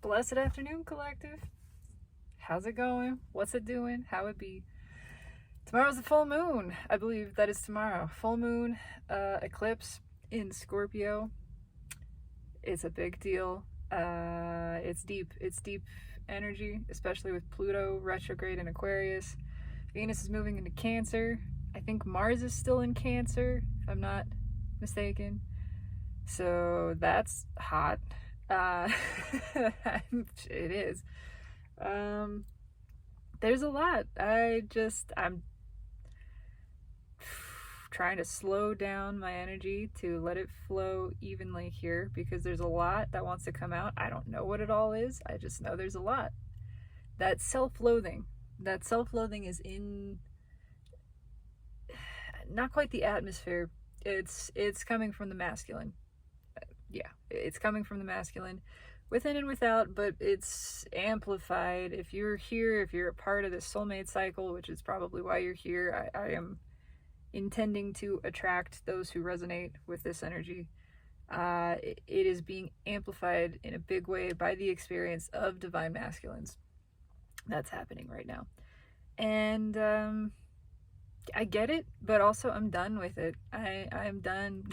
Blessed afternoon, collective. How's it going? What's it doing? How it be? Tomorrow's the full moon. I believe that is tomorrow. Full moon eclipse in Scorpio. It's a big deal. It's deep. It's deep energy, especially with Pluto retrograde in Aquarius. Venus is moving into Cancer. I think Mars is still in Cancer, if I'm not mistaken. So that's hot. It is. There's a lot. I'm trying to slow down my energy to let it flow evenly here because there's a lot that wants to come out. I don't know what it all is. I just know there's a lot. That self-loathing is in not quite the atmosphere. It's coming from the masculine. Yeah, it's coming from the masculine within and without, but it's amplified. If you're here, if you're a part of this soulmate cycle, which is probably why you're here, I am intending to attract those who resonate with this energy. It is being amplified in a big way by the experience of divine masculines. That's happening right now. And I get it, but also I'm done with it. I'm done.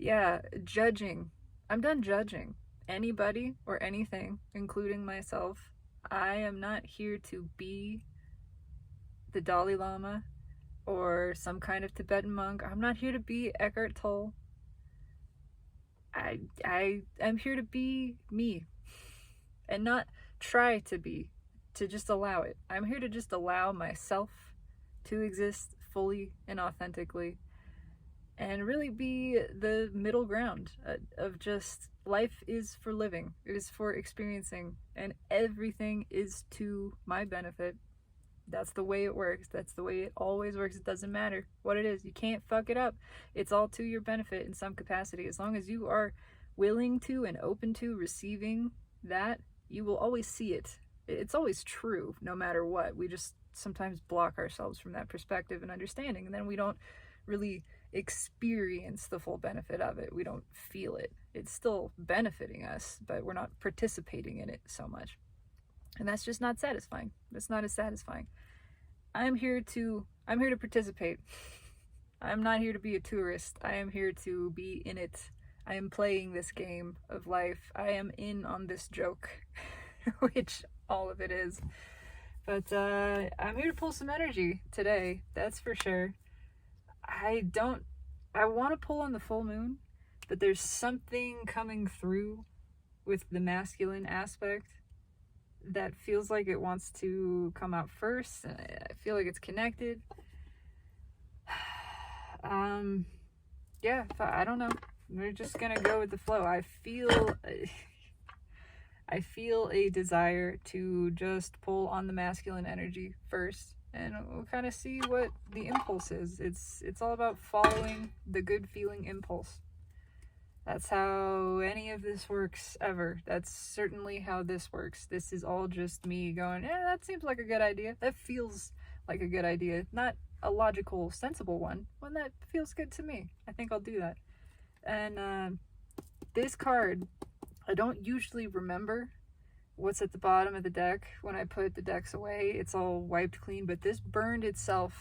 Yeah, judging. I'm done judging anybody or anything, including myself. I am not here to be the Dalai Lama or some kind of Tibetan monk. I'm not here to be Eckhart Tolle. I am here to be me and not try to be, to just allow it. I'm here to just allow myself to exist fully and authentically and really be the middle ground of just life is for living, it is for experiencing, and everything is to my benefit. That's the way it works. That's the way it always works. It doesn't matter what it is. You can't fuck it up. It's all to your benefit in some capacity. As long as you are willing to and open to receiving that, you will always see it. It's always true, no matter what. We just sometimes block ourselves from that perspective and understanding, and then we don't really experience the full benefit of it. We don't feel it. It's still benefiting us, but we're not participating in it so much. And that's just not satisfying. That's not as satisfying. I'm here to participate. I'm not here to be a tourist. I am here to be in it. I am playing this game of life. I am in on this joke, which all of it is. But I'm here to pull some energy today. That's for sure. I want to pull on the full moon, but there's something coming through with the masculine aspect that feels like it wants to come out first. I feel like it's connected. Yeah, I don't know. We're just gonna go with the flow. I feel a desire to just pull on the masculine energy first, and we'll kind of see what the impulse is. It's all about following the good feeling impulse. That's how any of this works ever. That's certainly how this works. This is all just me going, that seems like a good idea. That feels like a good idea. Not a logical, sensible one that feels good to me. I think I'll do that. And this card, I don't usually remember what's at the bottom of the deck when I put the decks away. It's all wiped clean, but this burned itself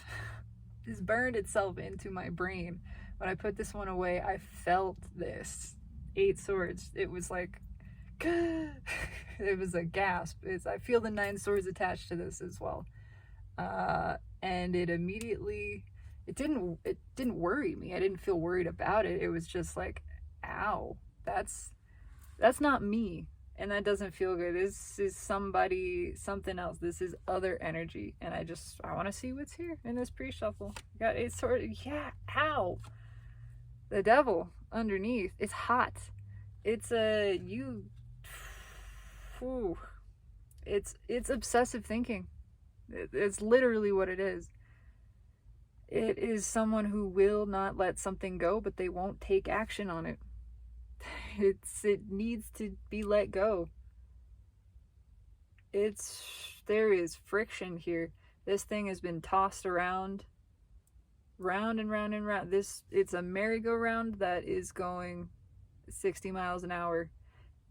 into my brain. When I put this one away, I felt this 8 swords. It was like, it was a gasp. I feel the 9 swords attached to this as well. And it immediately, it didn't worry me. I didn't feel worried about it. It was just like, ow, that's not me. And that doesn't feel good. This is something else. This is other energy. And I want to see what's here in this pre-shuffle. Got 8 swords. Yeah, ow. The devil underneath. It's hot. It's it's obsessive thinking. It's literally what it is. It is someone who will not let something go, but they won't take action on it. It needs to be let go. There is friction here. This thing has been tossed around, round and round and round. It's a merry-go-round that is going 60 miles an hour,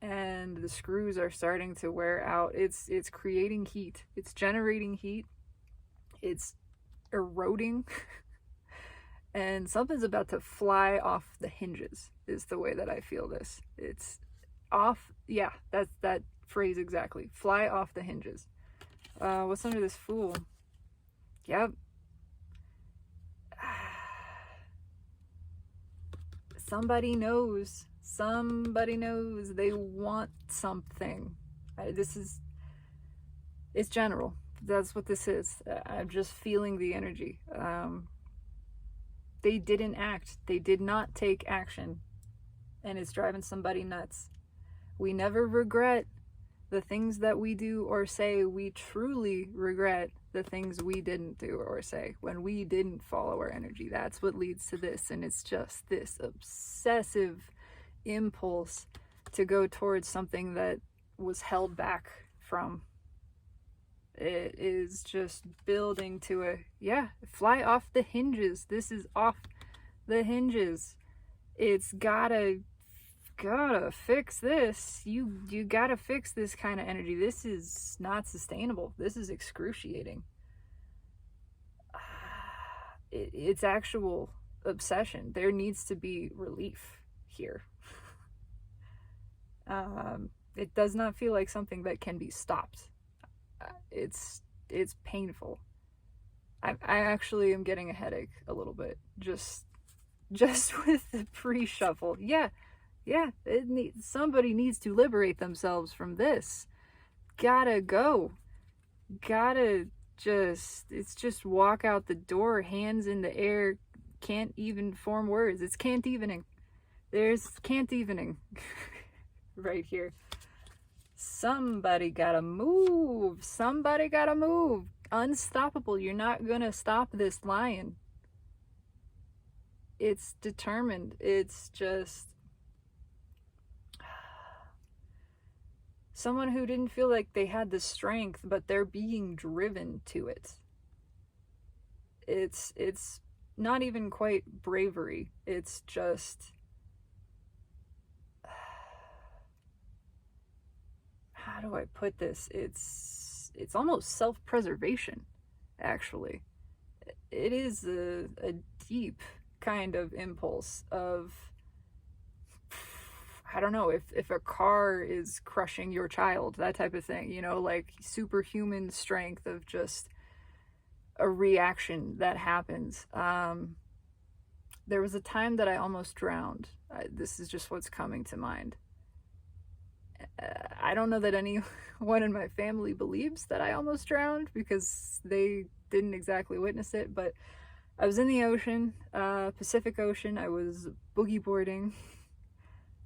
and the screws are starting to wear out. It's creating heat. It's generating heat. It's eroding. And something's about to fly off the hinges is the way that I feel this. It's off. Yeah, that's that phrase exactly. Fly off the hinges. What's under this Fool? Yep. Somebody knows. Somebody knows. They want something. It's general. That's what this is. I'm just feeling the energy. They didn't act. They did not take action. And it's driving somebody nuts. We never regret the things that we do or say. We truly regret the things we didn't do or say when we didn't follow our energy. That's what leads to this. And it's just this obsessive impulse to go towards something that was held back from. It is just building to fly off the hinges. This is off the hinges. It's gotta fix this. You gotta fix this kind of energy. This is not sustainable. This is excruciating. It's actual obsession. There needs to be relief here. It does not feel like something that can be stopped. It's painful. I actually am getting a headache a little bit just with the pre-shuffle. Somebody needs to liberate themselves from this. Gotta go. It's just walk out the door, hands in the air, can't even form words. It's can't evening. There's can't evening right here. Somebody gotta move. Somebody gotta move. Unstoppable. You're not gonna stop this lion. It's determined. It's just someone who didn't feel like they had the strength, but they're being driven to it. It's not even quite bravery. It's just how do I put this? It's almost self-preservation, actually. It is a deep kind of impulse of, I don't know, if a car is crushing your child, that type of thing, like superhuman strength of just a reaction that happens. There was a time that I almost drowned. This is just what's coming to mind. I don't know that anyone in my family believes that I almost drowned because they didn't exactly witness it, but I was in the ocean, Pacific Ocean. I was boogie boarding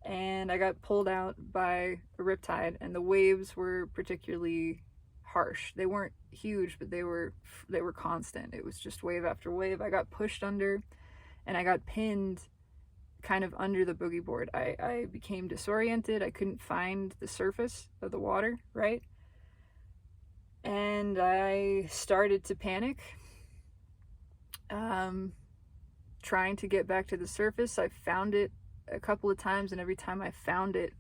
and I got pulled out by a riptide, and the waves were particularly harsh. They weren't huge, but they were constant. It was just wave after wave. I got pushed under and I got pinned kind of under the boogie board. I became disoriented. I couldn't find the surface of the water, right? And I started to panic, trying to get back to the surface. I found it a couple of times, and every time I found it,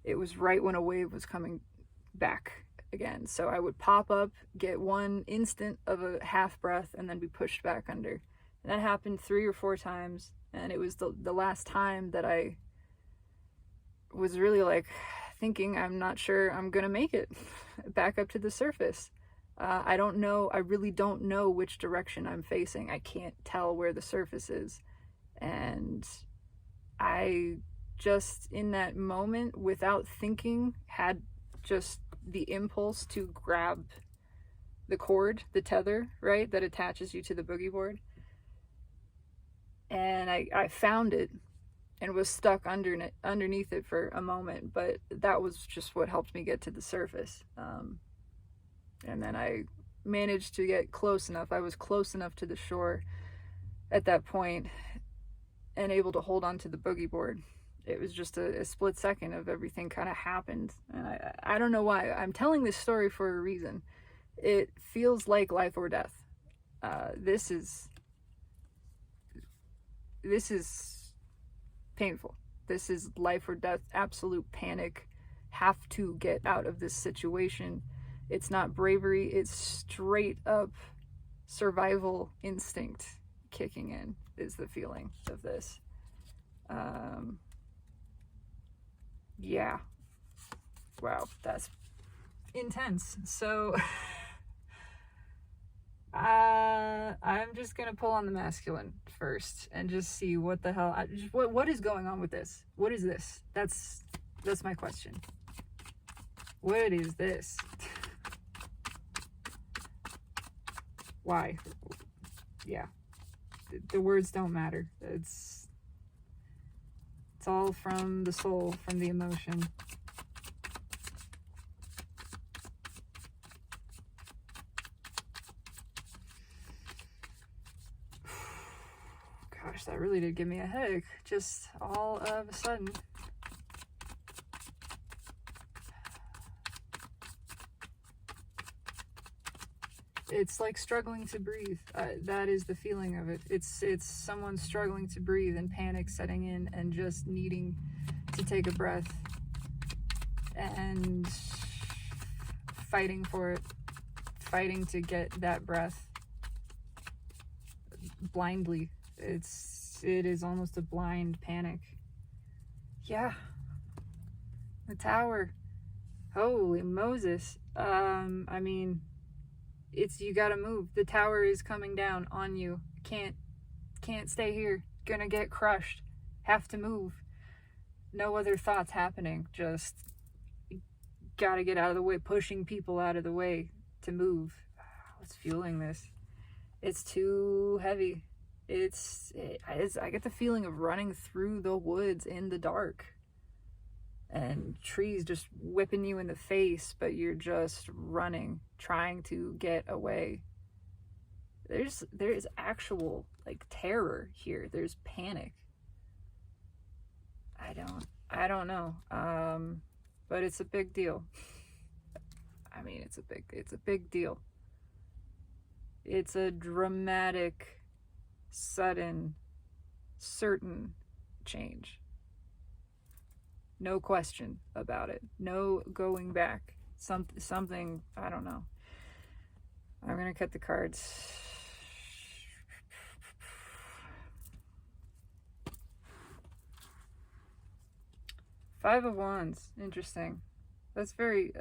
it was right when a wave was coming back again. So I would pop up, get one instant of a half breath, and then be pushed back under. And that happened 3 or 4 times. And it was the last time that I was really like thinking, I'm not sure I'm going to make it back up to the surface. I don't know. I really don't know which direction I'm facing. I can't tell where the surface is. And I just, in that moment, without thinking, had just the impulse to grab the cord, the tether, right, that attaches you to the boogie board. And I found it and was stuck underneath it for a moment, but that was just what helped me get to the surface. And then I managed to get close enough. I was close enough to the shore at that point and able to hold on to the boogie board. It was just a split second of everything kind of happened. And I don't know why. I'm telling this story for a reason. It feels like life or death. This is painful. This is life or death, absolute panic, have to get out of this situation. It's not bravery, it's straight up survival instinct kicking in, is the feeling of this. Yeah. Wow, that's intense. So I'm just gonna pull on the masculine first and just see what the hell what is going on with this. What is this? That's my question. What is this? Why? Yeah, the words don't matter. It's all from the soul, from the emotion. Gosh, that really did give me a headache, just all of a sudden. It's like struggling to breathe. That is the feeling of it. It's someone struggling to breathe and panic setting in and just needing to take a breath and fighting for it, fighting to get that breath blindly. It is almost a blind panic. Yeah. The tower. Holy Moses. I mean, you gotta move. The tower is coming down on you. Can't stay here. Gonna get crushed. Have to move. No other thoughts happening. Just gotta get out of the way. Pushing people out of the way to move. What's fueling this? It's too heavy. I get the feeling of running through the woods in the dark. And trees just whipping you in the face, but you're just running, trying to get away. There's actual like terror here. There's panic. I don't know. But it's a big deal. I mean, it's a big deal. It's a dramatic, sudden, certain change. No question about it. No going back. Something, I don't know. I'm going to cut the cards. Five of Wands. Interesting. That's very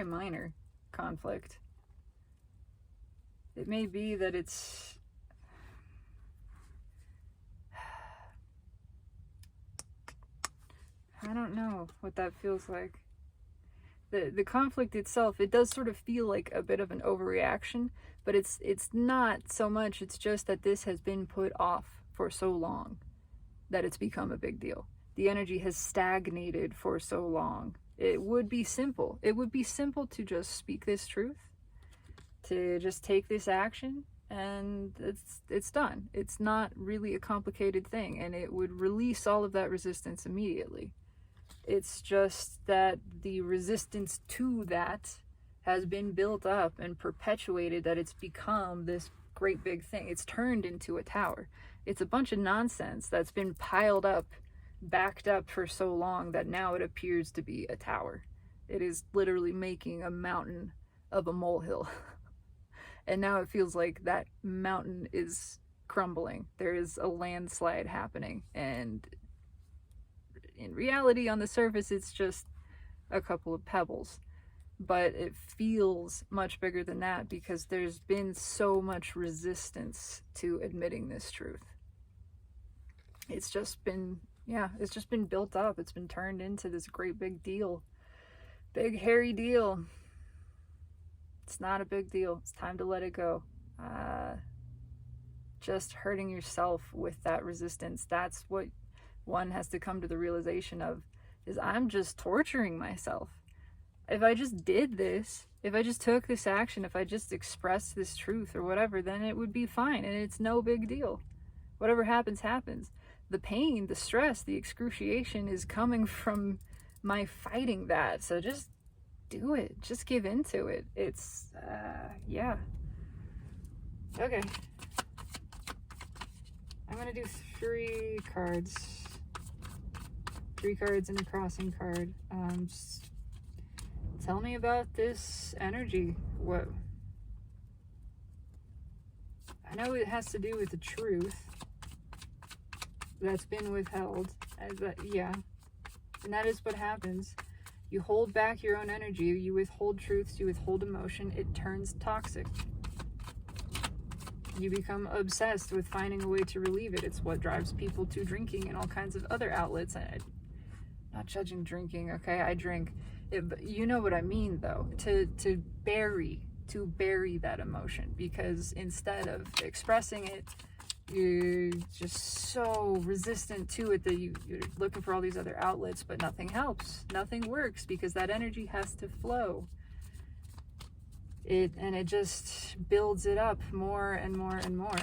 minor conflict. It may be that it's I don't know what that feels like. The conflict itself, it does sort of feel like a bit of an overreaction, but it's not so much. It's just that this has been put off for so long that it's become a big deal. The energy has stagnated for so long. It would be simple. It would be simple to just speak this truth, to just take this action, and it's done. It's not really a complicated thing, and it would release all of that resistance immediately. It's just that the resistance to that has been built up and perpetuated, that it's become this great big thing. It's turned into a tower. It's a bunch of nonsense that's been piled up, backed up for so long that now it appears to be a tower. It is literally making a mountain of a molehill. And now it feels like that mountain is crumbling. There is a landslide happening, and in reality, on the surface, it's just a couple of pebbles. But it feels much bigger than that because there's been so much resistance to admitting this truth. It's just been built up. It's been turned into this great big deal. Big, hairy deal. It's not a big deal. It's time to let it go. Just hurting yourself with that resistance. That's what one has to come to the realization of, is I'm just torturing myself. If I just did this, if I just took this action, if I just expressed this truth or whatever, then it would be fine, and it's no big deal. Whatever happens, happens. The pain, the stress, the excruciation is coming from my fighting that. So just do it. Just give into it. It's, yeah. Okay. I'm gonna do 3 cards. 3 cards and a crossing card. Just tell me about this energy. What? I know it has to do with the truth that's been withheld. Yeah. And that is what happens. You hold back your own energy. You withhold truths. You withhold emotion. It turns toxic. You become obsessed with finding a way to relieve it. It's what drives people to drinking and all kinds of other outlets. I'm not judging drinking, okay? I drink. You know what I mean, though. To bury that emotion, because instead of expressing it, you're just so resistant to it that you're looking for all these other outlets, but nothing helps. Nothing works because that energy has to flow. It just builds it up more and more and more.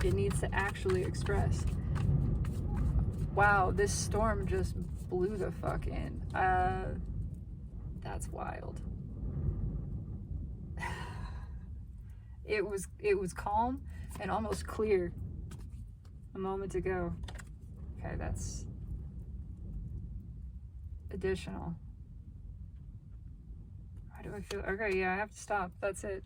It needs to actually express. Wow, this storm just blew the fuck in. That's wild. It was calm and almost clear a moment ago. Okay, that's additional. How do I feel? Okay, yeah, I have to stop. That's it.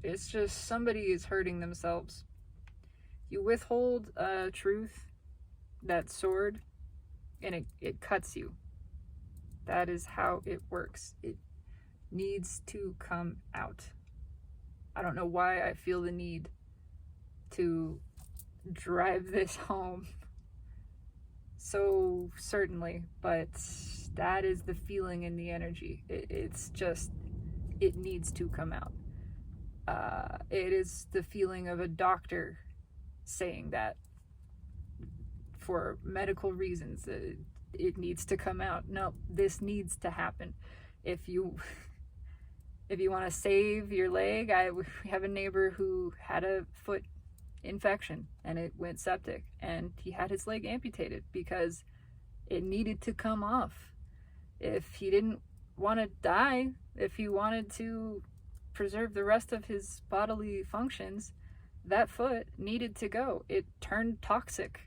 It's just somebody is hurting themselves. You withhold truth, that sword, and it cuts you. That is how it works. It needs to come out. I don't know why I feel the need to drive this home so certainly, but that is the feeling in the energy. It's just, it needs to come out. It is the feeling of a doctor saying that for medical reasons. It needs to come out. No, this needs to happen. If you want to save your leg, we have a neighbor who had a foot infection and it went septic, and he had his leg amputated because it needed to come off. If he didn't want to die, if he wanted to preserve the rest of his bodily functions, that foot needed to go. It turned toxic.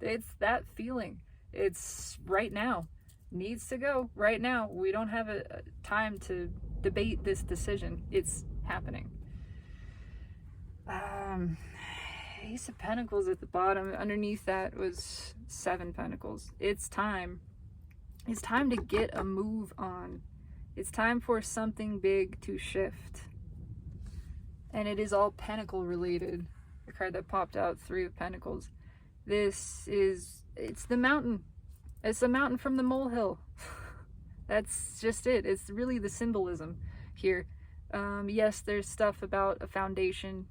It's that feeling. It's right now. Needs to go right now. We don't have a time to debate this decision. It's happening. Ace of Pentacles at the bottom. Underneath that was 7 Pentacles. It's time. It's time to get a move on. It's time for something big to shift. And it is all Pentacle related. The card that popped out, 3 of Pentacles. It's the mountain. It's the mountain from the molehill. That's just it. It's really the symbolism here. Yes, there's stuff about a foundation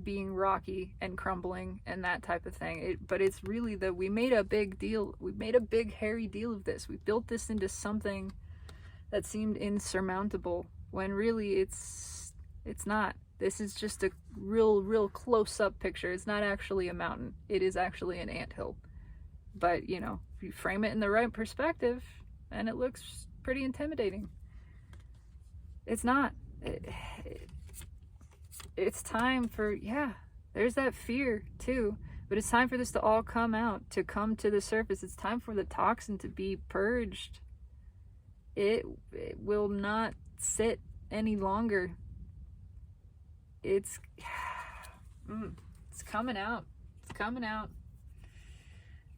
being rocky and crumbling and that type of thing. But it's really we made a big deal. We made a big hairy deal of this. We built this into something that seemed insurmountable when really it's not. This is just a real close-up picture. It's not actually a mountain. It is actually an anthill. But, if you frame it in the right perspective, and it looks pretty intimidating. It's not. It's time for, there's that fear too. But it's time for this to all come out, to come to the surface. It's time for the toxin to be purged. It will not sit any longer. It's coming out. It's coming out.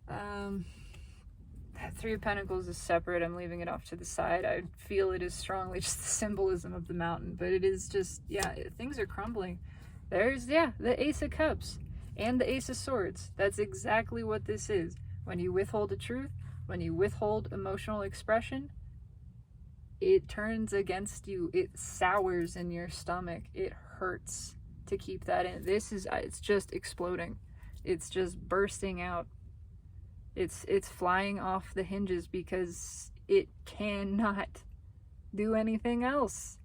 That 3 of Pentacles is separate. I'm leaving it off to the side. I feel it is strongly just the symbolism of the mountain, but it is just, things are crumbling. There's, the Ace of Cups and the Ace of Swords. That's exactly what this is. When you withhold the truth, when you withhold emotional expression, it turns against you. It sours in your stomach. It hurts to keep that in. It's just exploding. It's just bursting out. It's flying off the hinges because it cannot do anything else.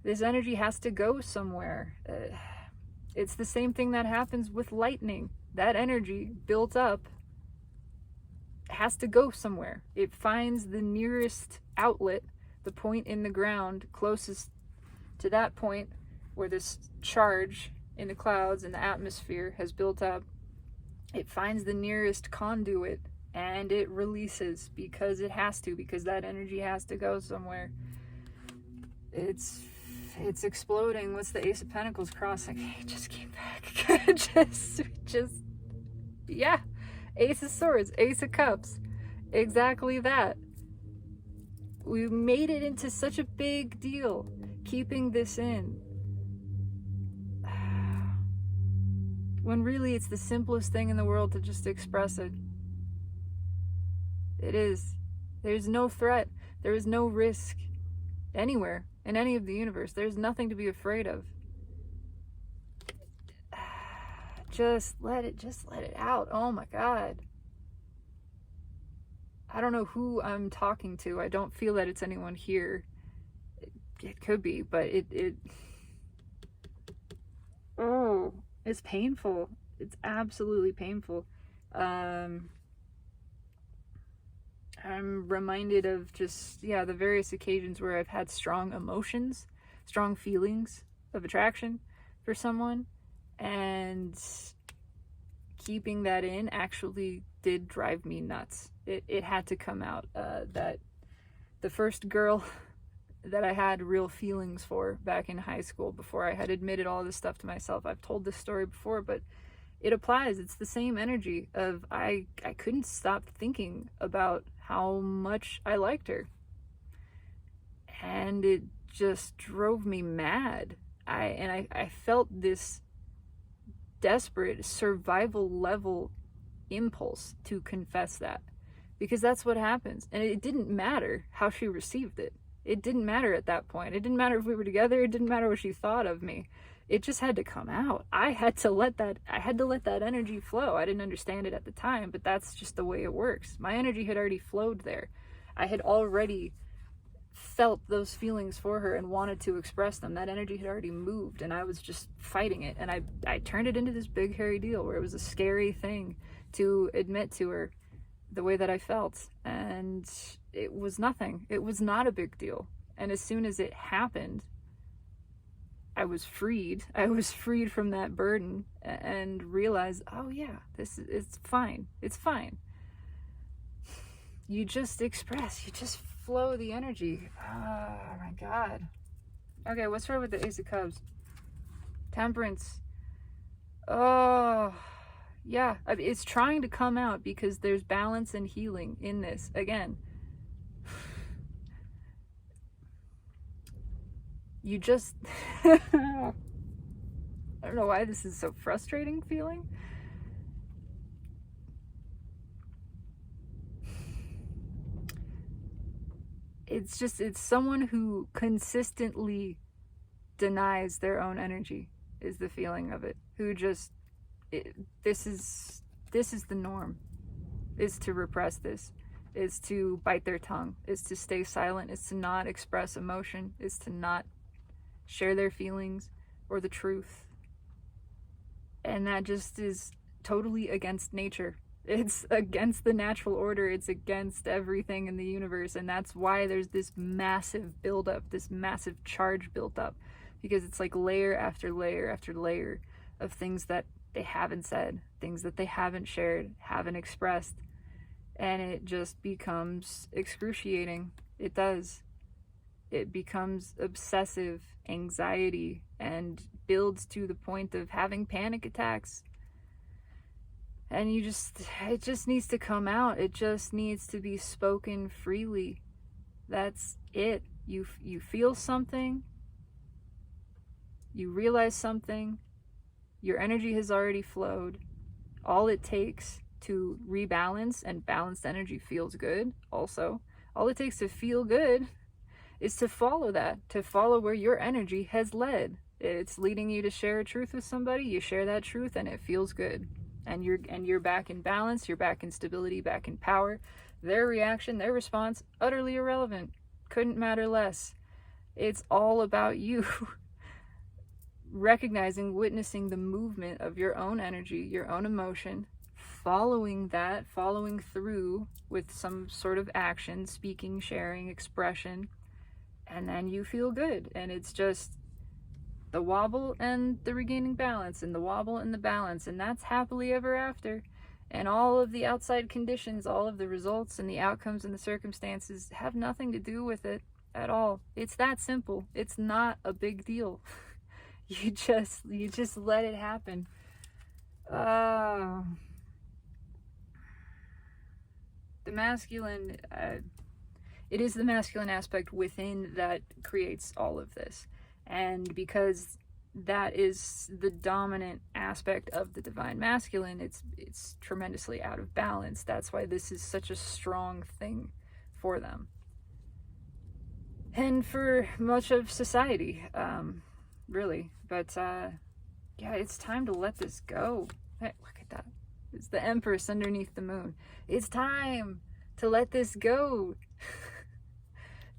This energy has to go somewhere. It's the same thing that happens with lightning. That energy built up has to go somewhere. It finds the nearest outlet, the point in the ground closest to that point where this charge in the clouds and the atmosphere has built up, it finds the nearest conduit and it releases because it has to, because that energy has to go somewhere. It's exploding. What's the Ace of Pentacles crossing? It just came back. just, yeah. Ace of Swords, Ace of Cups. Exactly that. We made it into such a big deal, keeping this in. When really it's the simplest thing in the world to just express it. It is. There's no threat. There is no risk anywhere in any of the universe. There's nothing to be afraid of. Just let it out. Oh my God. I don't know who I'm talking to. I don't feel that it's anyone here. It could be, but it's painful. It's absolutely painful. I'm reminded of just, the various occasions where I've had strong emotions, strong feelings of attraction for someone, and keeping that in actually did drive me nuts. It had to come out. That the first girl that I had real feelings for back in high school, before I had admitted all this stuff to myself. I've told this story before, but it applies. It's the same energy of I couldn't stop thinking about how much I liked her. And it just drove me mad. I felt this desperate survival level impulse to confess that, because that's what happens. And it didn't matter how she received it. It didn't matter at that point. It didn't matter if we were together. It didn't matter what she thought of me. It just had to come out. I had to let that energy flow. I didn't understand it at the time, but that's just the way it works. My energy had already flowed there. I had already felt those feelings for her and wanted to express them. That energy had already moved, and I was just fighting it. And I turned it into this big hairy deal where it was a scary thing to admit to her the way that I felt. And it was nothing. It was not a big deal. And as soon as it happened, I was freed. I was freed from that burden and realized, oh yeah, it's fine. It's fine. You just express, you just flow the energy. Oh my God. Okay, what's wrong with the Ace of Cups? Temperance. Oh, yeah. I mean, it's trying to come out because there's balance and healing in this. Again, you just... I don't know why this is so frustrating feeling. It's someone who consistently denies their own energy is the feeling of it. Who just, this is the norm, is to repress this, is to bite their tongue, is to stay silent, is to not express emotion, is to not share their feelings or the truth. And that just is totally against nature. It's against the natural order. It's against everything in the universe. And that's why there's this massive buildup, this massive charge built up. Because it's like layer after layer after layer of things that they haven't said, things that they haven't shared, haven't expressed. And it just becomes excruciating. It does. It becomes obsessive anxiety and builds to the point of having panic attacks. And it just needs to come out. It just needs to be spoken freely. That's it. You feel something. You realize something. Your energy has already flowed. All it takes to rebalance, and balanced energy feels good also. All it takes to feel good is to follow that, to follow where your energy has led. It's leading you to share a truth with somebody. You share that truth and it feels good. And you're back in balance, you're back in stability, back in power. Their reaction, their response, utterly irrelevant. Couldn't matter less. It's all about you. Recognizing, witnessing the movement of your own energy, your own emotion, following that, following through with some sort of action, speaking, sharing, expression, and then you feel good. And it's just, the wobble and the regaining balance, and the wobble and the balance, and that's happily ever after. And all of the outside conditions, all of the results and the outcomes and the circumstances have nothing to do with it at all. It's that simple. It's not a big deal. You just let it happen. The masculine, it is the masculine aspect within that creates all of this. And because that is the dominant aspect of the divine masculine, it's tremendously out of balance. That's why this is such a strong thing for them. And for much of society, really. But, yeah, it's time to let this go. Hey, look at that. It's the Empress underneath the moon. It's time to let this go.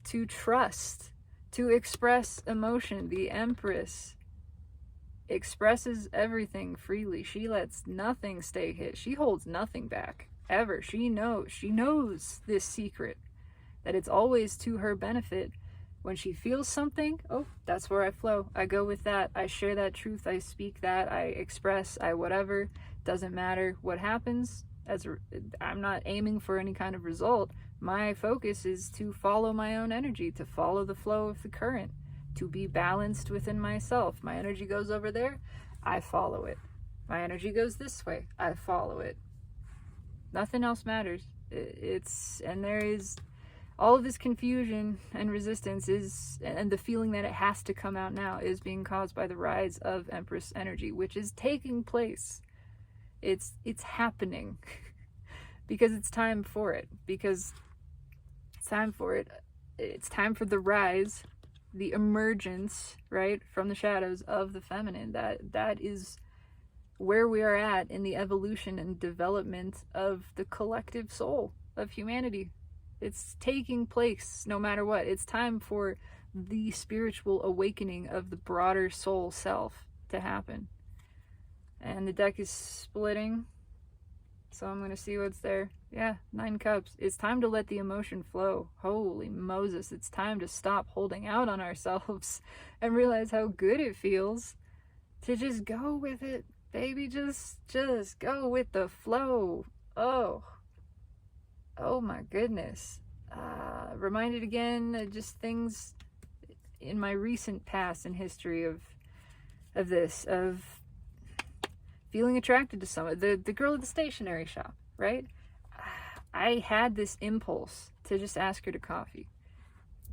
To trust, to express emotion. The Empress expresses everything freely. She lets nothing stay hid. She holds nothing back, ever. She knows this secret, that it's always to her benefit. When she feels something, oh, that's where I flow. I go with that. I share that truth. I speak that. I express. I whatever. Doesn't matter what happens. I'm not aiming for any kind of result. My focus is to follow my own energy, to follow the flow of the current, to be balanced within myself. My energy goes over there, I follow it. My energy goes this way, I follow it. Nothing else matters. And there is all of this confusion and resistance and the feeling that it has to come out now is being caused by the rise of Empress energy, which is taking place. It's happening because it's time for it. It's time for the rise, the emergence, right, from the shadows of the feminine. That is where we are at in the evolution and development of the collective soul of humanity. It's taking place no matter what. It's time for the spiritual awakening of the broader soul self to happen. And the deck is splitting, so I'm going to see what's there. Yeah, 9 cups. It's time to let the emotion flow. Holy Moses, it's time to stop holding out on ourselves and realize how good it feels to just go with it, baby. Just go with the flow. Oh my goodness. Reminded again, just things in my recent past and history of feeling attracted to someone. The girl at the stationery shop, right? I had this impulse to just ask her to coffee.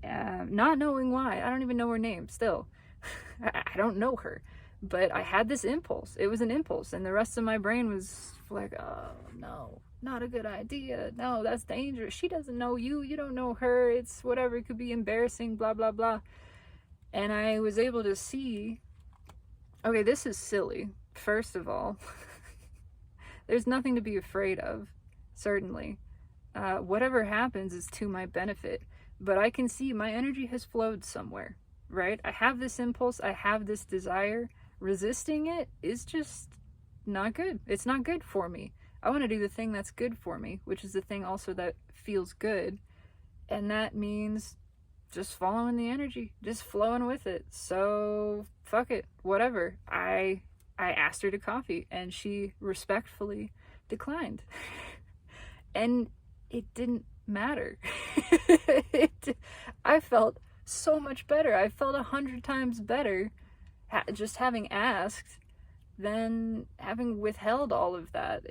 Not knowing why. I don't even know her name still. I don't know her. But I had this impulse. It was an impulse. And the rest of my brain was like, oh, no, not a good idea. No, that's dangerous. She doesn't know you. You don't know her. It's whatever. It could be embarrassing, blah, blah, blah. And I was able to see, okay, this is silly. First of all, there's nothing to be afraid of, certainly. Whatever happens is to my benefit. But I can see my energy has flowed somewhere, right? I have this impulse. I have this desire. Resisting it is just not good. It's not good for me. I want to do the thing that's good for me, which is the thing also that feels good. And that means just following the energy, just flowing with it. So fuck it, whatever. I asked her to coffee and she respectfully declined. And it didn't matter. I felt so much better. I felt 100 times better just having asked than having withheld all of that.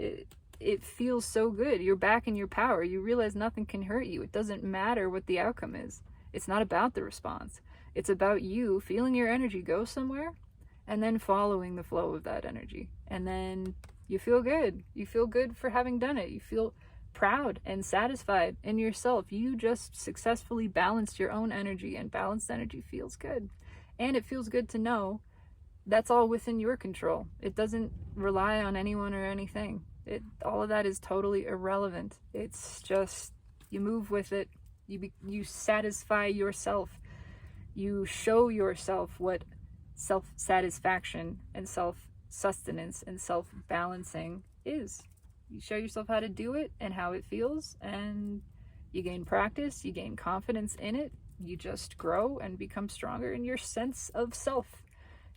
It feels so good. You're back in your power. You realize nothing can hurt you. It doesn't matter what the outcome is. It's not about the response. It's about you feeling your energy go somewhere and then following the flow of that energy. And then you feel good. You feel good for having done it. You feel proud and satisfied in yourself. You just successfully balanced your own energy, and balanced energy feels good. And it feels good to know that's all within your control. It doesn't rely on anyone or anything. All of that is totally irrelevant. It's just, you move with it. You satisfy yourself. You show yourself what self-satisfaction and self-sustenance and self-balancing is. You show yourself how to do it and how it feels, and you gain practice, you gain confidence in it, you just grow and become stronger in your sense of self.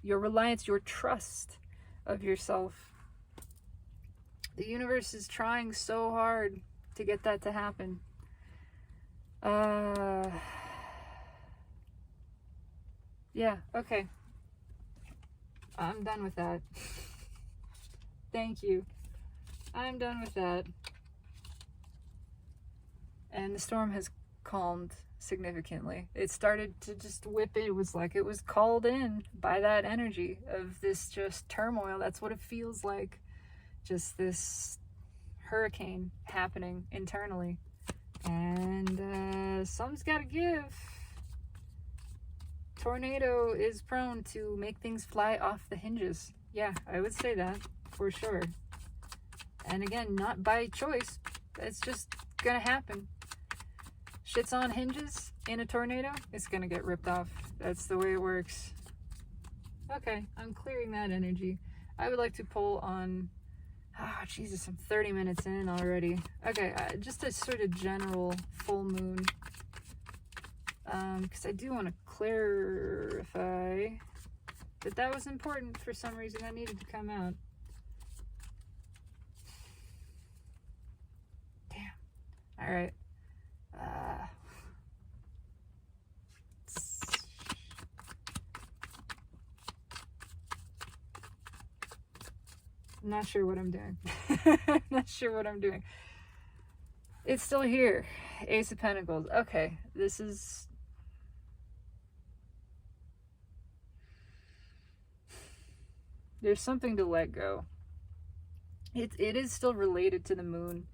your reliance, your trust of yourself. The universe is trying so hard to get that to happen. Yeah, okay. I'm done with that. Thank you. I'm done with that. And the storm has calmed significantly. It started to just whip. It was like it was called in by that energy of this just turmoil. That's what it feels like. Just this hurricane happening internally. And something's got to give. Tornado is prone to make things fly off the hinges. Yeah, I would say that for sure. And again, not by choice. It's just gonna happen. Shit's on hinges in a tornado, it's gonna get ripped off. That's the way it works. Okay, I'm clearing that energy. I would like to pull on... Oh, Jesus, I'm 30 minutes in already. Okay, just a sort of general full moon. Because I do want to clarify that was important for some reason. That needed to come out. Damn. All right. I'm not sure what I'm doing. Not sure what I'm doing. It's still here. Ace of Pentacles. Okay, this is... There's something to let go. It is still related to the moon,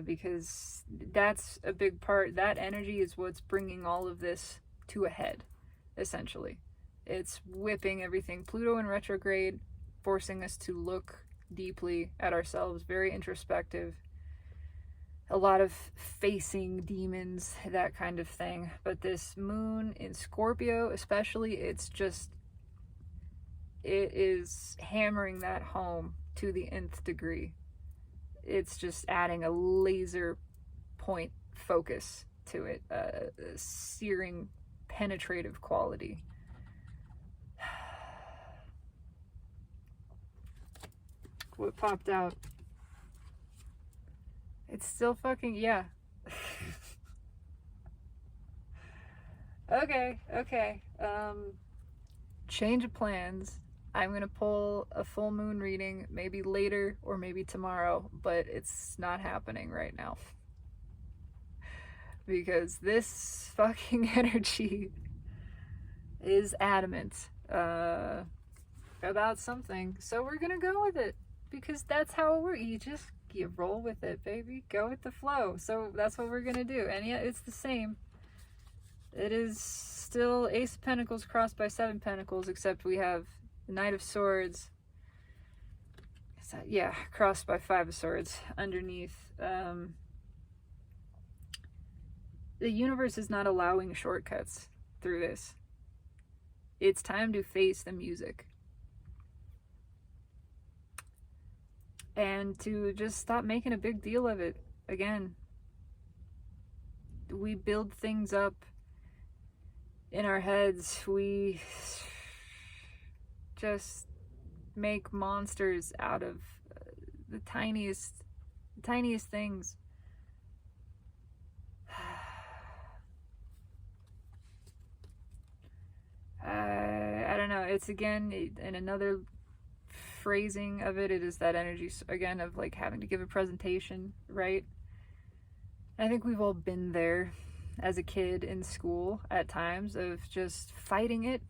because that's a big part. That energy is what's bringing all of this to a head, essentially. It's whipping everything. Pluto in retrograde, forcing us to look deeply at ourselves, very introspective. A lot of facing demons, that kind of thing. But this moon in Scorpio especially, it is hammering that home to the nth degree. It's just adding a laser point focus to it, a searing, penetrative quality. What popped out? It's still fucking, yeah. Okay. Change of plans. I'm gonna pull a full moon reading maybe later or maybe tomorrow, but it's not happening right now. Because this fucking energy is adamant about something. So we're gonna go with it. Because that's how it works. You roll with it, baby. Go with the flow. So that's what we're gonna do. And yeah, it's the same. It is still Ace of Pentacles crossed by Seven Pentacles, except we have the Knight of Swords. Crossed by Five of Swords underneath. The universe is not allowing shortcuts through this. It's time to face the music. And to just stop making a big deal of it. Again, we build things up in our heads. We just make monsters out of the tiniest things. I don't know. It's again in another phrasing of it is that energy again of like having to give a presentation, right? I think we've all been there as a kid in school at times of just fighting it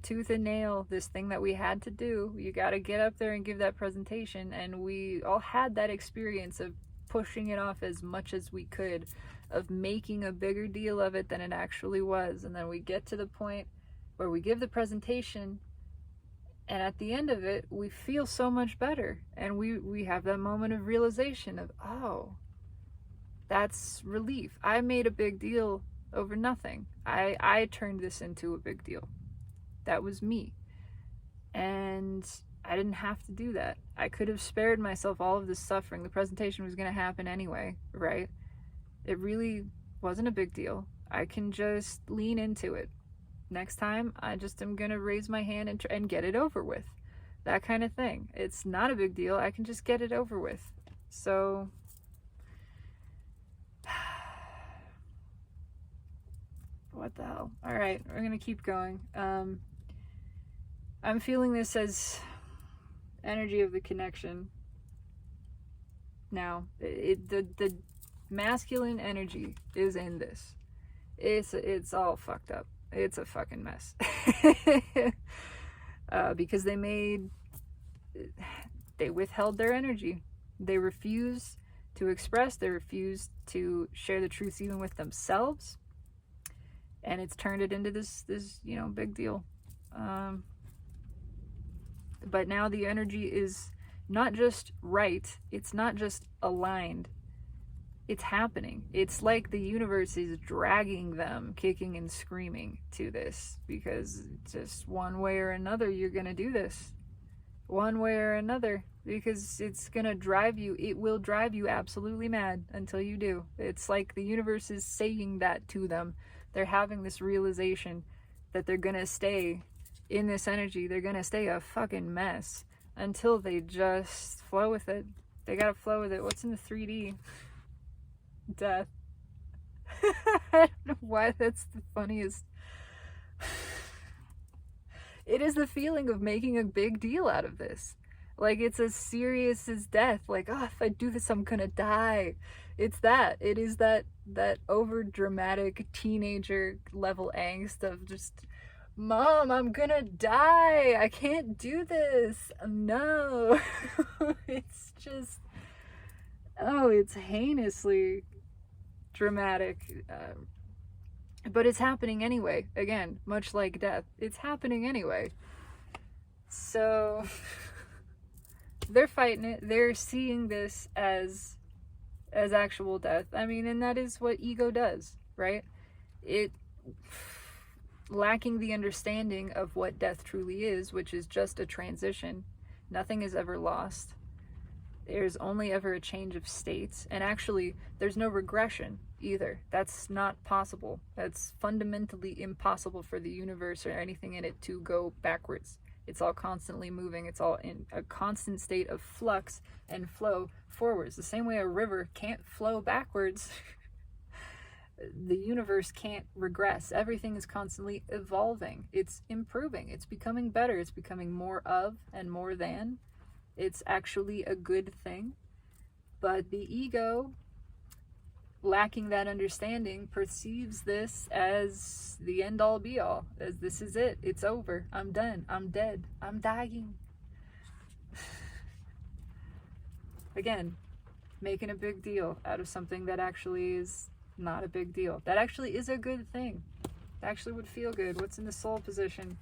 tooth and nail, this thing that we had to do. You got to get up there and give that presentation, and we all had that experience of pushing it off as much as we could, of making a bigger deal of it than it actually was. And then we get to the point where we give the presentation, and at the end of it, we feel so much better. And we have that moment of realization of, oh, that's relief. I made a big deal over nothing. I turned this into a big deal. That was me. And I didn't have to do that. I could have spared myself all of this suffering. The presentation was going to happen anyway, right? It really wasn't a big deal. I can just lean into it. Next time, I just am gonna raise my hand and get it over with. That kind of thing. It's not a big deal. I can just get it over with. So, what the hell? All right, we're gonna keep going. I'm feeling this as energy of the connection. Now, the masculine energy is in this. It's all fucked up. It's a fucking mess. Because they withheld their energy. They refuse to express. They refuse to share the truth even with themselves. And it's turned it into this big deal. But now the energy is not just right. It's not just aligned. It's happening. It's like the universe is dragging them, kicking and screaming to this, because just one way or another, you're going to do this. One way or another, because it's going to drive you. It will drive you absolutely mad until you do. It's like the universe is saying that to them. They're having this realization that they're going to stay in this energy. They're going to stay a fucking mess until they just flow with it. They got to flow with it. What's in the 3D? Death. I don't know why that's the funniest. It is the feeling of making a big deal out of this. Like, it's as serious as death. Like, oh, if I do this, I'm gonna die. It's that. It is that over-dramatic teenager level angst of just, Mom, I'm gonna die. I can't do this. No. It's just, oh, it's heinously dramatic. But it's happening anyway. Again, much like death. It's happening anyway. So they're fighting it. They're seeing this as actual death. I mean, and that is what ego does, right? It lacking the understanding of what death truly is, which is just a transition. Nothing is ever lost. There's only ever a change of states, and actually there's no regression either. That's not possible. That's fundamentally impossible for the universe or anything in it to go backwards. It's all constantly moving. It's all in a constant state of flux and flow forwards. The same way a river can't flow backwards, the universe can't regress. Everything is constantly evolving. It's improving. It's becoming better. It's becoming more of and more than. It's actually a good thing. But the ego, lacking that understanding, perceives this as the end all be all, as this is it. It's over. I'm done. I'm dead. I'm dying. Again, making a big deal out of something that actually is not a big deal. That actually is a good thing. It actually would feel good. What's in the soul position?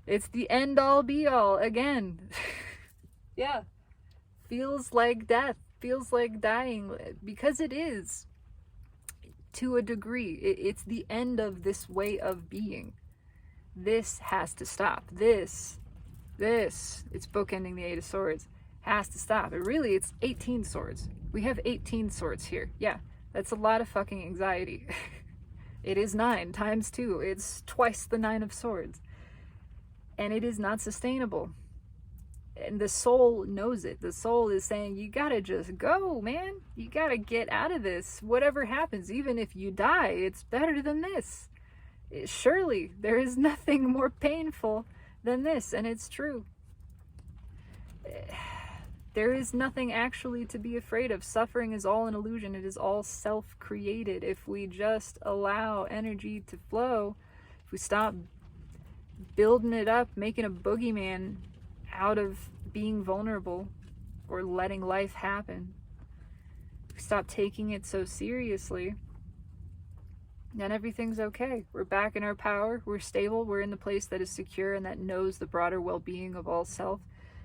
It's the end all be all again. Yeah. Feels like death. Feels like dying, because it is, to a degree. It's the end of this way of being. This has to stop. This, it's bookending the 8 of Swords, has to stop. It's 18 swords. We have 18 swords here. Yeah, that's a lot of fucking anxiety. It is 9 times 2. It's twice the 9 of Swords. And it is not sustainable. And the soul knows it. The soul is saying, you gotta just go, man. You gotta get out of this. Whatever happens, even if you die, it's better than this. Surely, there is nothing more painful than this, and it's true. There is nothing actually to be afraid of. Suffering is all an illusion. It is all self-created. If we just allow energy to flow, if we stop building it up, making a boogeyman out of being vulnerable or letting life happen, we stop taking it so seriously, then everything's okay. We're back in our power. We're stable. We're in the place that is secure and that knows the broader well-being of all self,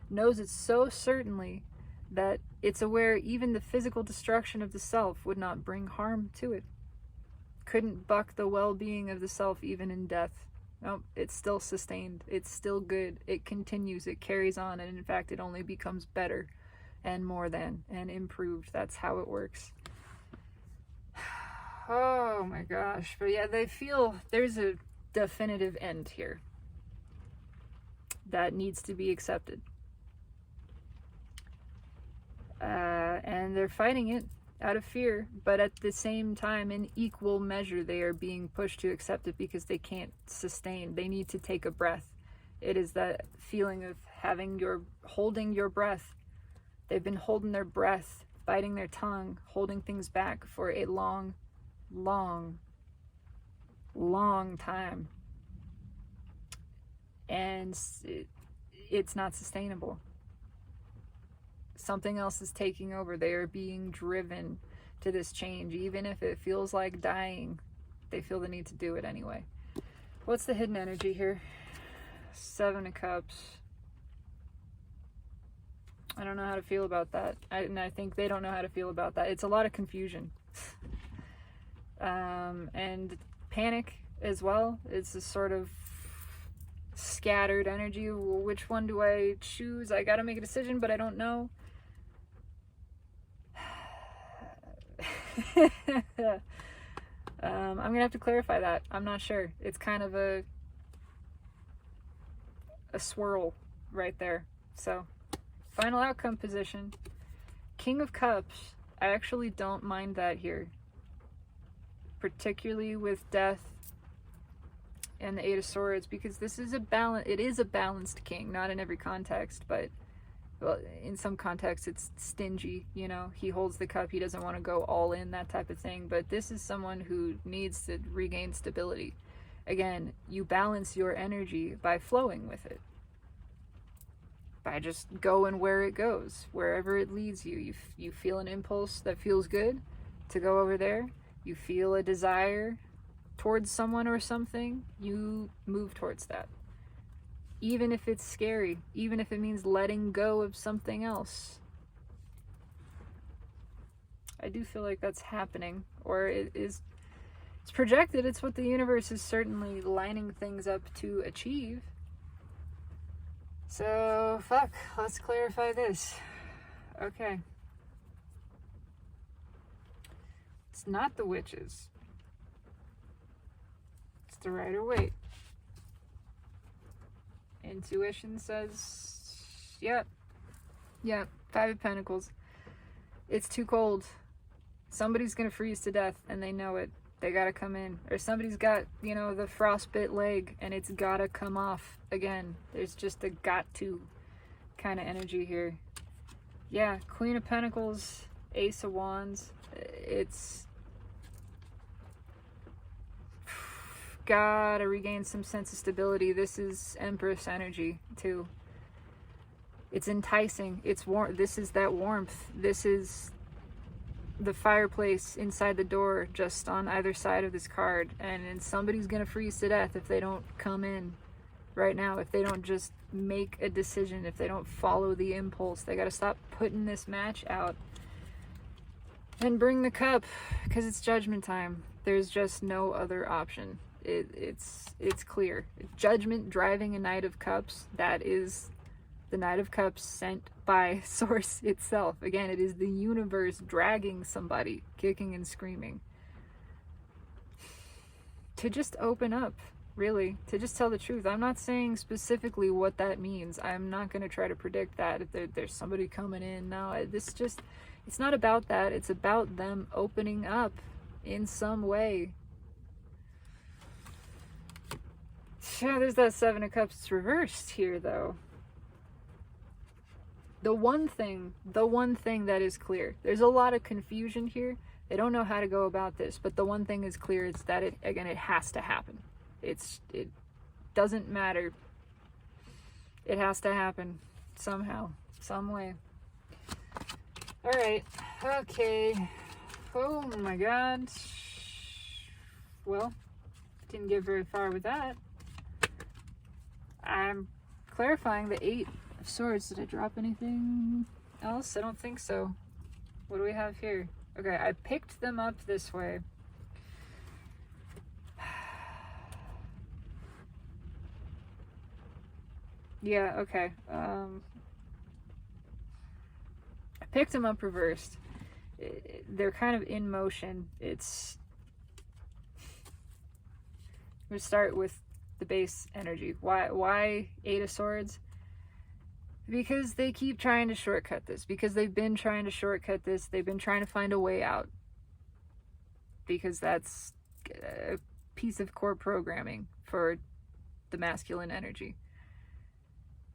knows it so certainly that it's aware even the physical destruction of the self would not bring harm to it. Couldn't buck the well-being of the self even in death. No, it's still sustained. It's still good. It continues. It carries on. And in fact, it only becomes better and more than and improved. That's how it works. Oh my gosh. But yeah, they feel there's a definitive end here that needs to be accepted. And they're fighting it out of fear, but at the same time, in equal measure, they are being pushed to accept it because they can't sustain. They need to take a breath. It is that feeling of holding your breath. They've been holding their breath, biting their tongue, holding things back for a long, long, long time. And it's not sustainable. Something else is taking over. They are being driven to this change. Even if it feels like dying, they feel the need to do it anyway. What's the hidden energy here? 7 of Cups. I don't know how to feel about that. And I think they don't know how to feel about that. It's a lot of confusion. And panic as well. It's a sort of scattered energy. Which one do I choose? I gotta make a decision, but I don't know. I'm gonna have to clarify that. I'm not sure. It's kind of a swirl right there. So, final outcome position. King of Cups. I actually don't mind that here. Particularly with death and the 8 of Swords, because this is it is a balanced king, not in every context, but well, in some contexts it's stingy, you know, he holds the cup, he doesn't want to go all in, that type of thing. But this is someone who needs to regain stability. Again, you balance your energy by flowing with it, by just going where it goes, wherever it leads you. You feel an impulse that feels good to go over there, you feel a desire towards someone or something, you move towards that. Even if it's scary, even if it means letting go of something else. I do feel like that's happening, or it's projected. It's what the universe is certainly lining things up to achieve. So, let's clarify this. Okay. It's not the witches. It's the Rider-Waite. Intuition says, yep, 5 of Pentacles. It's too cold. Somebody's gonna freeze to death, and they know it. They gotta come in. Or somebody's got, the frostbite leg, and it's gotta come off again. There's just a got to kind of energy here. Yeah, Queen of Pentacles, Ace of Wands. It's gotta regain some sense of stability. This is Empress energy too. It's enticing. It's warm. This is that warmth. This is the fireplace inside the door, just on either side of this card. And somebody's gonna freeze to death if they don't come in right now. If they don't just make a decision. If they don't follow the impulse. They gotta stop putting this match out and bring the cup, because it's judgment time. There's just no other option. It's clear. Judgment driving a Knight of Cups. That is the Knight of Cups sent by Source itself. Again, it is the universe dragging somebody, kicking and screaming, to just open up, really, to just tell the truth. I'm not saying specifically what that means. I'm not going to try to predict that. If there's somebody coming in, no, it's not about that. It's about them opening up in some way. Yeah, there's that 7 of Cups. It's reversed here, though. The one thing that is clear, there's a lot of confusion here. They don't know how to go about this, but the one thing is clear is that it has to happen. It doesn't matter. It has to happen somehow, some way. All right. Okay. Oh my God. Well, didn't get very far with that. I'm clarifying the 8 of Swords. Did I drop anything else? I don't think so. What do we have here? Okay, I picked them up this way. Yeah, okay. I picked them up reversed. They're kind of in motion. I'm going to start with the base energy. Why Eight of Swords? Because they keep trying to shortcut this. Because they've been trying to shortcut this. They've been trying to find a way out. Because that's a piece of core programming for the masculine energy.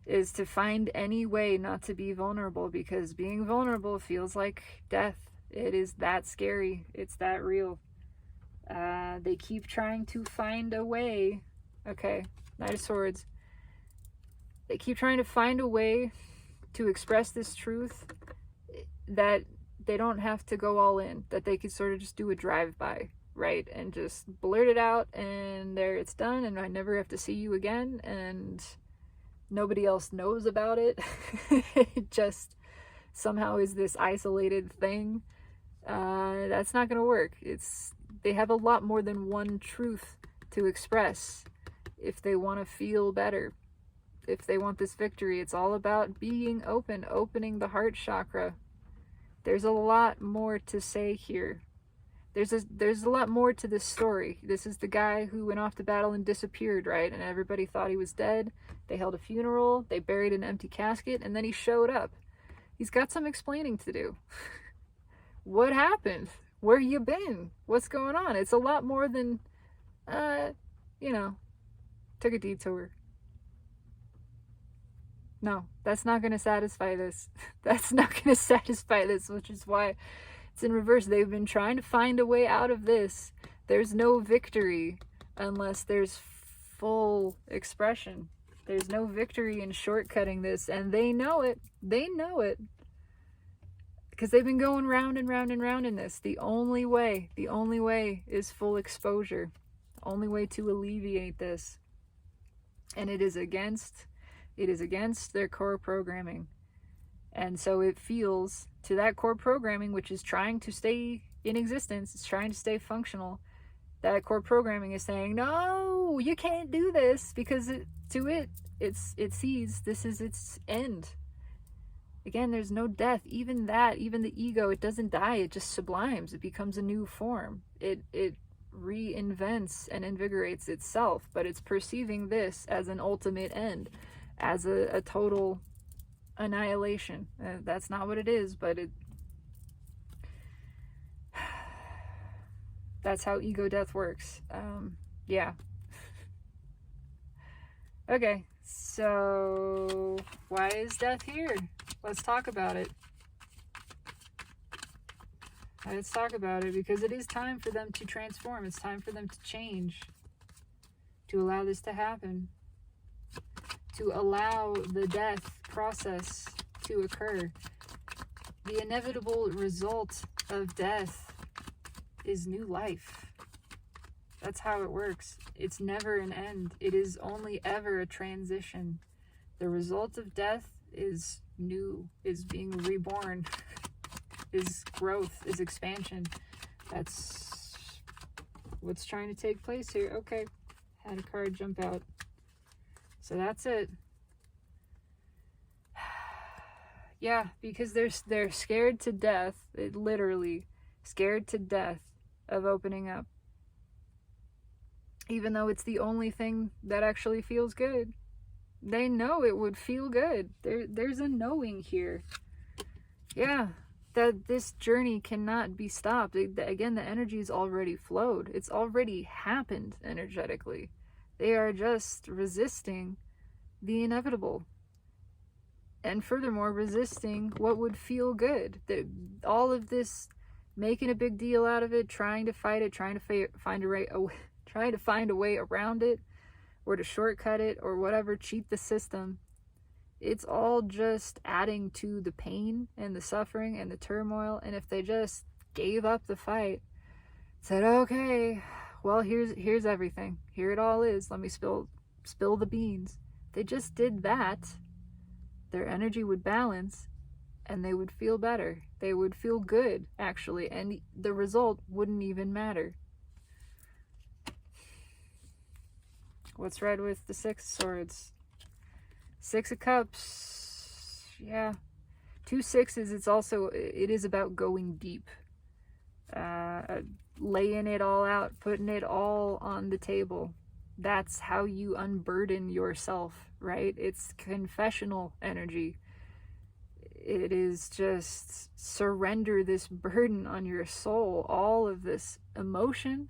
Is to find any way not to be vulnerable. Because being vulnerable feels like death. It is that scary. It's that real. They keep trying to find a way. Okay, Knight of Swords. They keep trying to find a way to express this truth that they don't have to go all in, that they could sort of just do a drive-by, right? And just blurt it out, and there it's done, and I never have to see you again, and nobody else knows about it. It just somehow is this isolated thing. That's not going to work. They have a lot more than one truth to express if they want to feel better. If they want this victory, it's all about being open, opening the heart chakra. There's a lot more to say here. There's a lot more to this story. This is the guy who went off to battle and disappeared, right? And everybody thought he was dead. They held a funeral, they buried an empty casket, and then he showed up. He's got some explaining to do. What happened? Where you been? What's going on? It's a lot more than, took a detour. No, that's not going to satisfy this. That's not going to satisfy this, which is why it's in reverse. They've been trying to find a way out of this. There's no victory unless there's full expression. There's no victory in shortcutting this, and they know it. They know it. Because they've been going round and round and round in this. The only way is full exposure. The only way to alleviate this. And it is against their core programming. And so it feels to that core programming, which is trying to stay in existence, it's trying to stay functional, that core programming is saying, no, you can't do this, because it sees this is its end. Again, there's no death. Even the ego, it doesn't die, it just sublimes. It becomes a new form. It reinvents and invigorates itself, but it's perceiving this as an ultimate end, as a total annihilation. That's not what it is, but that's how ego death works. Yeah. Okay, so why is death here? Let's talk about it. Let's talk about it, because it is time for them to transform. It's time for them to change, to allow this to happen, to allow the death process to occur. The inevitable result of death is new life. That's how it works. It's never an end. It is only ever a transition. The result of death is new, is being reborn, is growth, is expansion. That's what's trying to take place here. Okay, had a card jump out. So that's it. Yeah, because they're scared to death, literally scared to death of opening up. Even though it's the only thing that actually feels good. They know it would feel good. There's a knowing here. Yeah, that this journey cannot be stopped. Again, the energy is already flowed. It's already happened energetically. They are just resisting the inevitable. And furthermore, resisting what would feel good. All of this, making a big deal out of it, trying to fight it, trying to find a way around it, or to shortcut it, or whatever, cheat the system. It's all just adding to the pain and the suffering and the turmoil. And if they just gave up the fight, said, okay, well, here's everything. Here it all is. Let me spill the beans. They just did that, their energy would balance, and they would feel better. They would feel good, actually, and the result wouldn't even matter. What's red with the Six of Swords? Six of Cups. Yeah. 2 6s, it is about going deep. Laying it all out, putting it all on the table. That's how you unburden yourself, right? It's confessional energy. It is just surrender this burden on your soul, all of this emotion,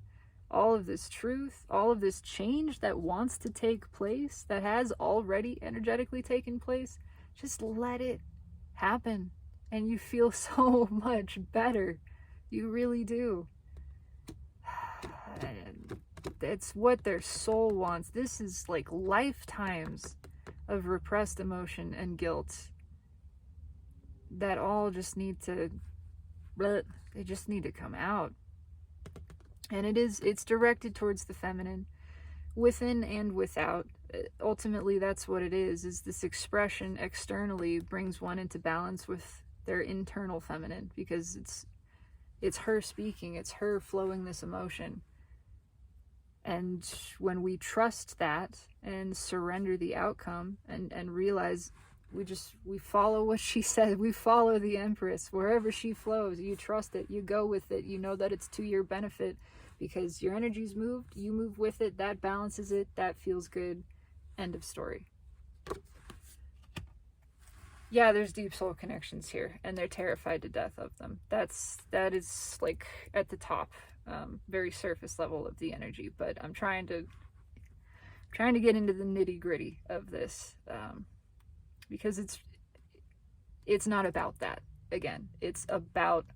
all of this truth, all of this change that wants to take place, that has already energetically taken place. Just let it happen, and you feel so much better. You really do. It's what their soul wants. This is like lifetimes of repressed emotion and guilt that all just need to, they just need to come out. And it's directed towards the feminine, within and without. Ultimately, that's what it is this expression externally brings one into balance with their internal feminine, because it's her speaking, it's her flowing this emotion. And when we trust that and surrender the outcome and realize we follow what she said, we follow the Empress, wherever she flows, you trust it, you go with it, you know that it's to your benefit, because your energy's moved, you move with it, that balances it, that feels good. End of story. Yeah, there's deep soul connections here, and they're terrified to death of them. That is like at the top, very surface level of the energy. But I'm trying to get into the nitty gritty of this, because it's not about that. Again, it's about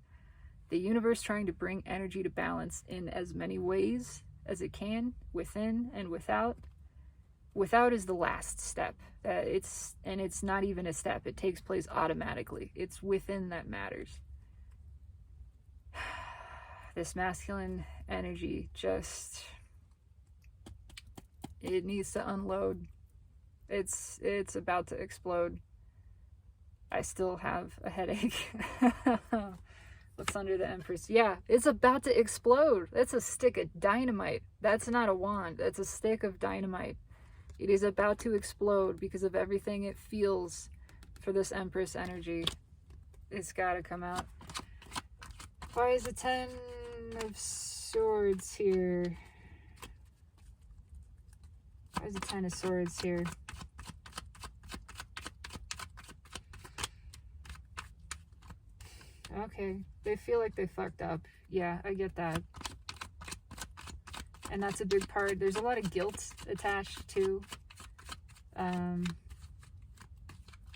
the universe trying to bring energy to balance in as many ways as it can, within and without. Without is the last step. It's not even a step. It takes place automatically. It's within that matters. This masculine energy it needs to unload. It's about to explode. I still have a headache. What's under the Empress? Yeah, it's about to explode. That's a stick of dynamite. That's not a wand. That's a stick of dynamite. It is about to explode because of everything it feels for this Empress energy. It's got to come out. Why is the 10 of Swords here? Why is the 10 of Swords here? Okay, they feel like they fucked up. Yeah, I get that. And that's a big part. There's a lot of guilt attached too.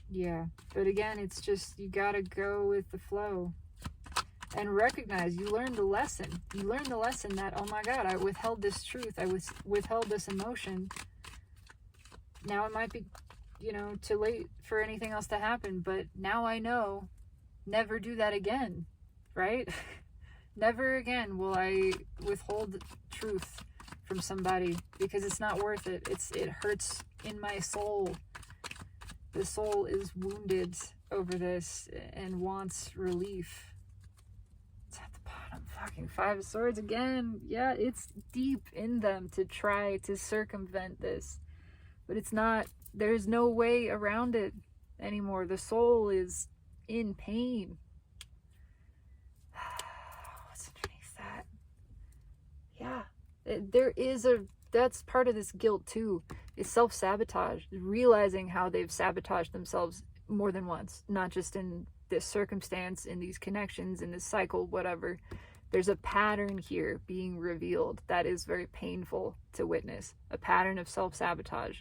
Yeah, but again, it's just, you gotta go with the flow and recognize you learned the lesson. You learned the lesson that, oh my God, I withheld this truth. I withheld this emotion. Now it might be, too late for anything else to happen, but now I know, never do that again, right? Never again will I withhold truth from somebody, because it's not worth it. It hurts in my soul. The soul is wounded over this and wants relief. It's at the bottom. Fucking 5 of Swords again. Yeah, it's deep in them to try to circumvent this. But it's not, there's no way around it anymore. The soul is in pain. What's underneath that? Yeah, that's part of this guilt too, is self-sabotage, realizing how they've sabotaged themselves more than once, not just in this circumstance, in these connections, in this cycle, whatever. There's a pattern here being revealed that is very painful to witness, a pattern of self-sabotage.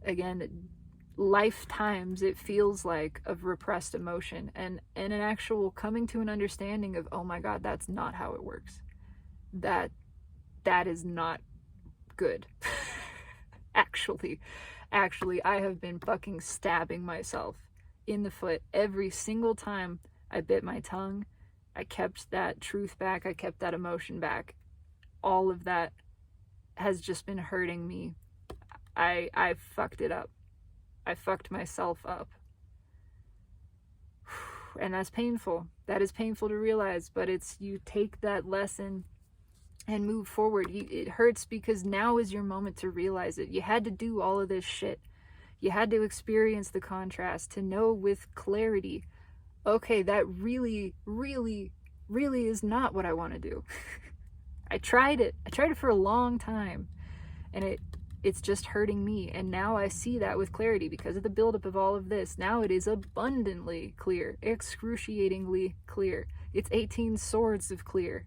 Again, lifetimes, it feels like, of repressed emotion, and an actual coming to an understanding of, oh my God, that's not how it works. That is not good. Actually, I have been fucking stabbing myself in the foot every single time I bit my tongue. I kept that truth back. I kept that emotion back. All of that has just been hurting me. I fucked it up. I fucked myself up. And that's painful. That is painful to realize, but you take that lesson and move forward. It hurts because now is your moment to realize it. You had to do all of this shit. You had to experience the contrast to know with clarity, okay, that really, really, really is not what I want to do. I tried it for a long time. and it's just hurting me. And now I see that with clarity because of the buildup of all of this. Now it is abundantly clear, excruciatingly clear. It's 18 swords of clear.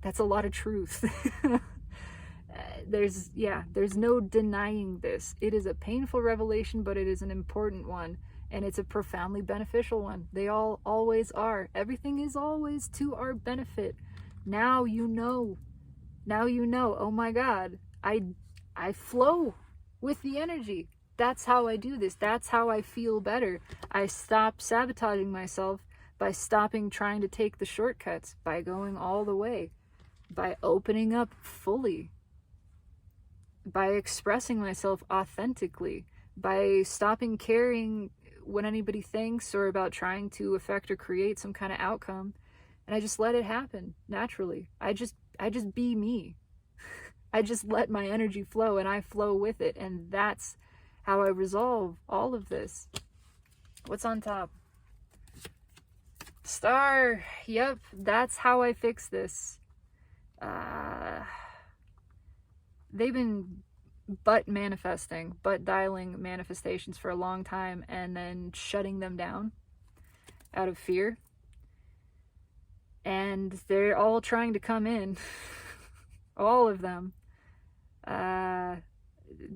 That's a lot of truth. There's no denying this. It is a painful revelation, but it is an important one, and it's a profoundly beneficial one. They all always are. Everything is always to our benefit. Now you know. Oh my God, I flow with the energy. That's how I do this. That's how I feel better. I stop sabotaging myself by stopping trying to take the shortcuts, by going all the way, by opening up fully, by expressing myself authentically, by stopping caring what anybody thinks or about trying to affect or create some kind of outcome. And I just let it happen naturally. I just be me. I just let my energy flow and I flow with it. And that's how I resolve all of this. What's on top? Star. Yep, that's how I fix this. They've been butt dialing manifestations for a long time and then shutting them down out of fear. And they're all trying to come in. All of them.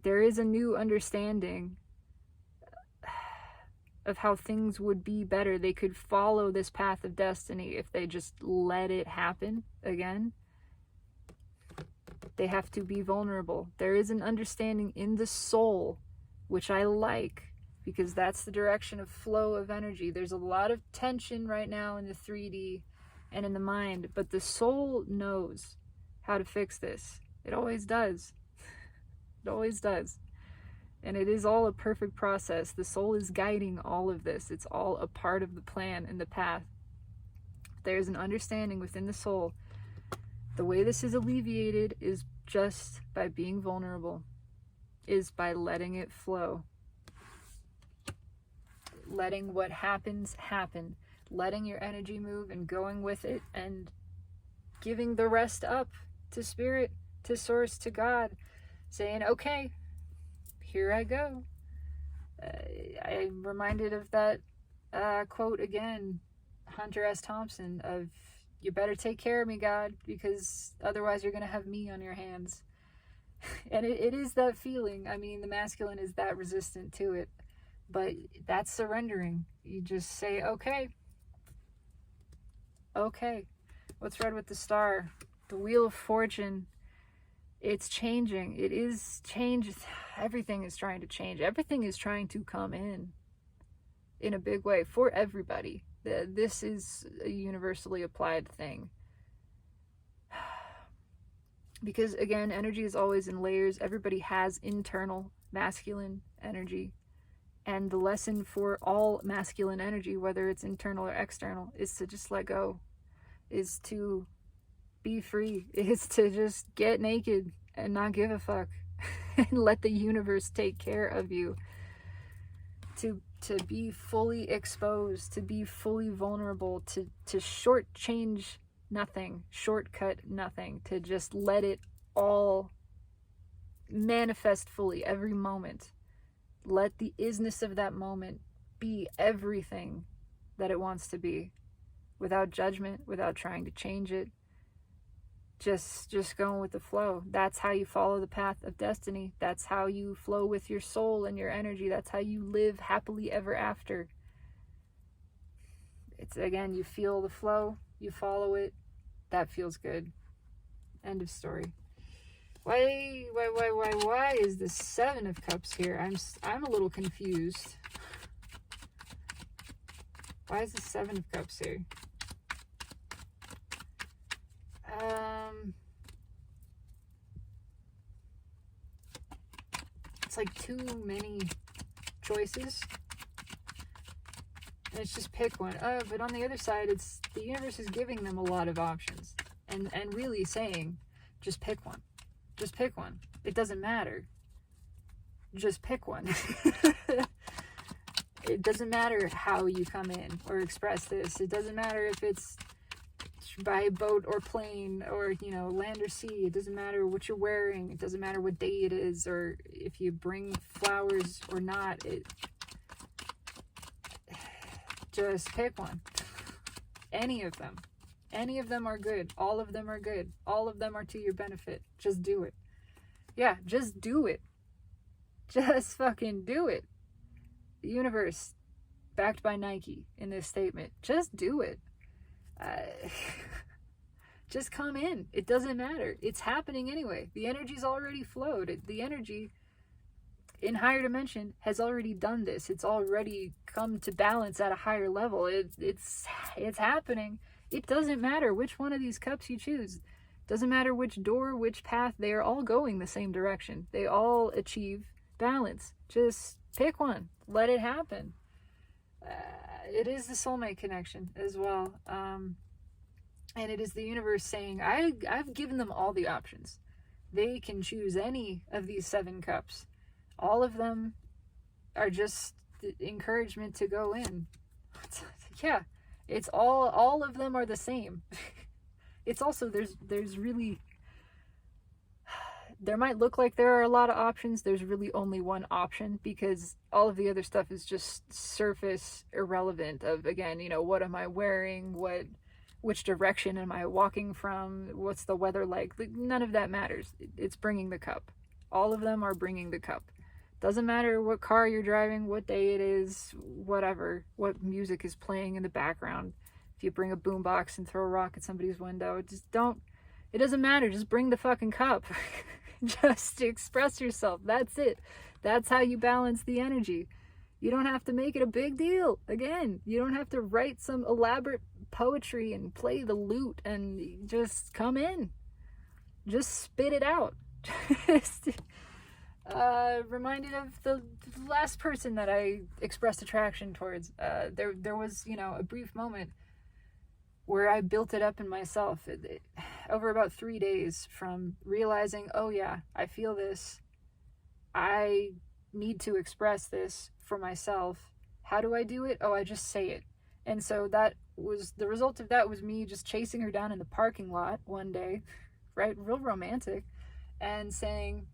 There is a new understanding of how things would be better. They could follow this path of destiny if they just let it happen again. They have to be vulnerable. There is an understanding in the soul, which I like, because that's the direction of flow of energy. There's a lot of tension right now in the 3D and in the mind, but the soul knows how to fix this. It always does. It always does. And it is all a perfect process. The soul is guiding all of this. It's all a part of the plan and the path. There's an understanding within the soul. The way this is alleviated is just by being vulnerable, is by letting it flow. Letting what happens happen. Letting your energy move and going with it and giving the rest up to spirit, to source, to God. Saying, okay, here I go. I'm reminded of that quote again, Hunter S. Thompson, of, you better take care of me, God, because otherwise you're going to have me on your hands. And it is that feeling. I mean, the masculine is that resistant to it. But that's surrendering. You just say, okay. Okay. What's red with the star? The Wheel of Fortune. It's changing. It is change. Everything is trying to change. Everything is trying to come in a big way for everybody. This is a universally applied thing. Because again, energy is always in layers. Everybody has internal masculine energy. And the lesson for all masculine energy, whether it's internal or external, is to just let go. Is to be free. Is to just get naked and not give a fuck. And let the universe take care of you. To be fully exposed, to be fully vulnerable, to shortchange nothing, shortcut nothing, to just let it all manifest fully every moment. Let the isness of that moment be everything that it wants to be, without judgment, without trying to change it. Just going with the flow. That's how you follow the path of destiny. That's how you flow with your soul and your energy. That's how you live happily ever after. It's, again, you feel the flow, you follow it. That feels good. End of story. Why is the 7 of Cups here? I'm a little confused. Why is the 7 of Cups here? It's like too many choices. And it's just pick one. But on the other side, it's the universe is giving them a lot of options. And really saying, just pick one. Just pick one. It doesn't matter. Just pick one. It doesn't matter how you come in or express this. It doesn't matter if it's by boat or plane or, land or sea. It doesn't matter what you're wearing. It doesn't matter what day it is or if you bring flowers or not. Just pick one. Any of them. Any of them are good. All of them are good. All of them are to your benefit. Just do it. Yeah, just do it. Just fucking do it. The universe, backed by Nike in this statement, just do it. Just come in. It doesn't matter. It's happening anyway. The energy's already flowed. The energy in higher dimension has already done this. It's already come to balance at a higher level. It's happening. It doesn't matter which one of these cups you choose. Doesn't matter which door, which path. They are all going the same direction. They all achieve balance. Just pick one. Let it happen. It is the soulmate connection as well. And it is the universe saying, I've given them all the options. They can choose any of these 7 cups. All of them are just encouragement to go in. Yeah, it's all of them are the same. It's also, there's really, there might look like there are a lot of options. There's really only one option, because all of the other stuff is just surface irrelevant of, again, what am I wearing? Which direction am I walking from? What's the weather like? None of that matters. It's bringing the cup. All of them are bringing the cup. Doesn't matter what car you're driving, what day it is, whatever, what music is playing in the background. If you bring a boombox and throw a rock at somebody's window, it doesn't matter. Just bring the fucking cup. Just express yourself. That's it. That's how you balance the energy. You don't have to make it a big deal. Again, you don't have to write some elaborate poetry and play the lute and just come in. Just spit it out. Just reminded of the last person that I expressed attraction towards. There was, a brief moment where I built it up in myself over about 3 days, from realizing, oh yeah, I feel this. I need to express this for myself. How do I do it? Oh, I just say it. And so that was, the result of that was me just chasing her down in the parking lot one day, right? Real romantic. And saying,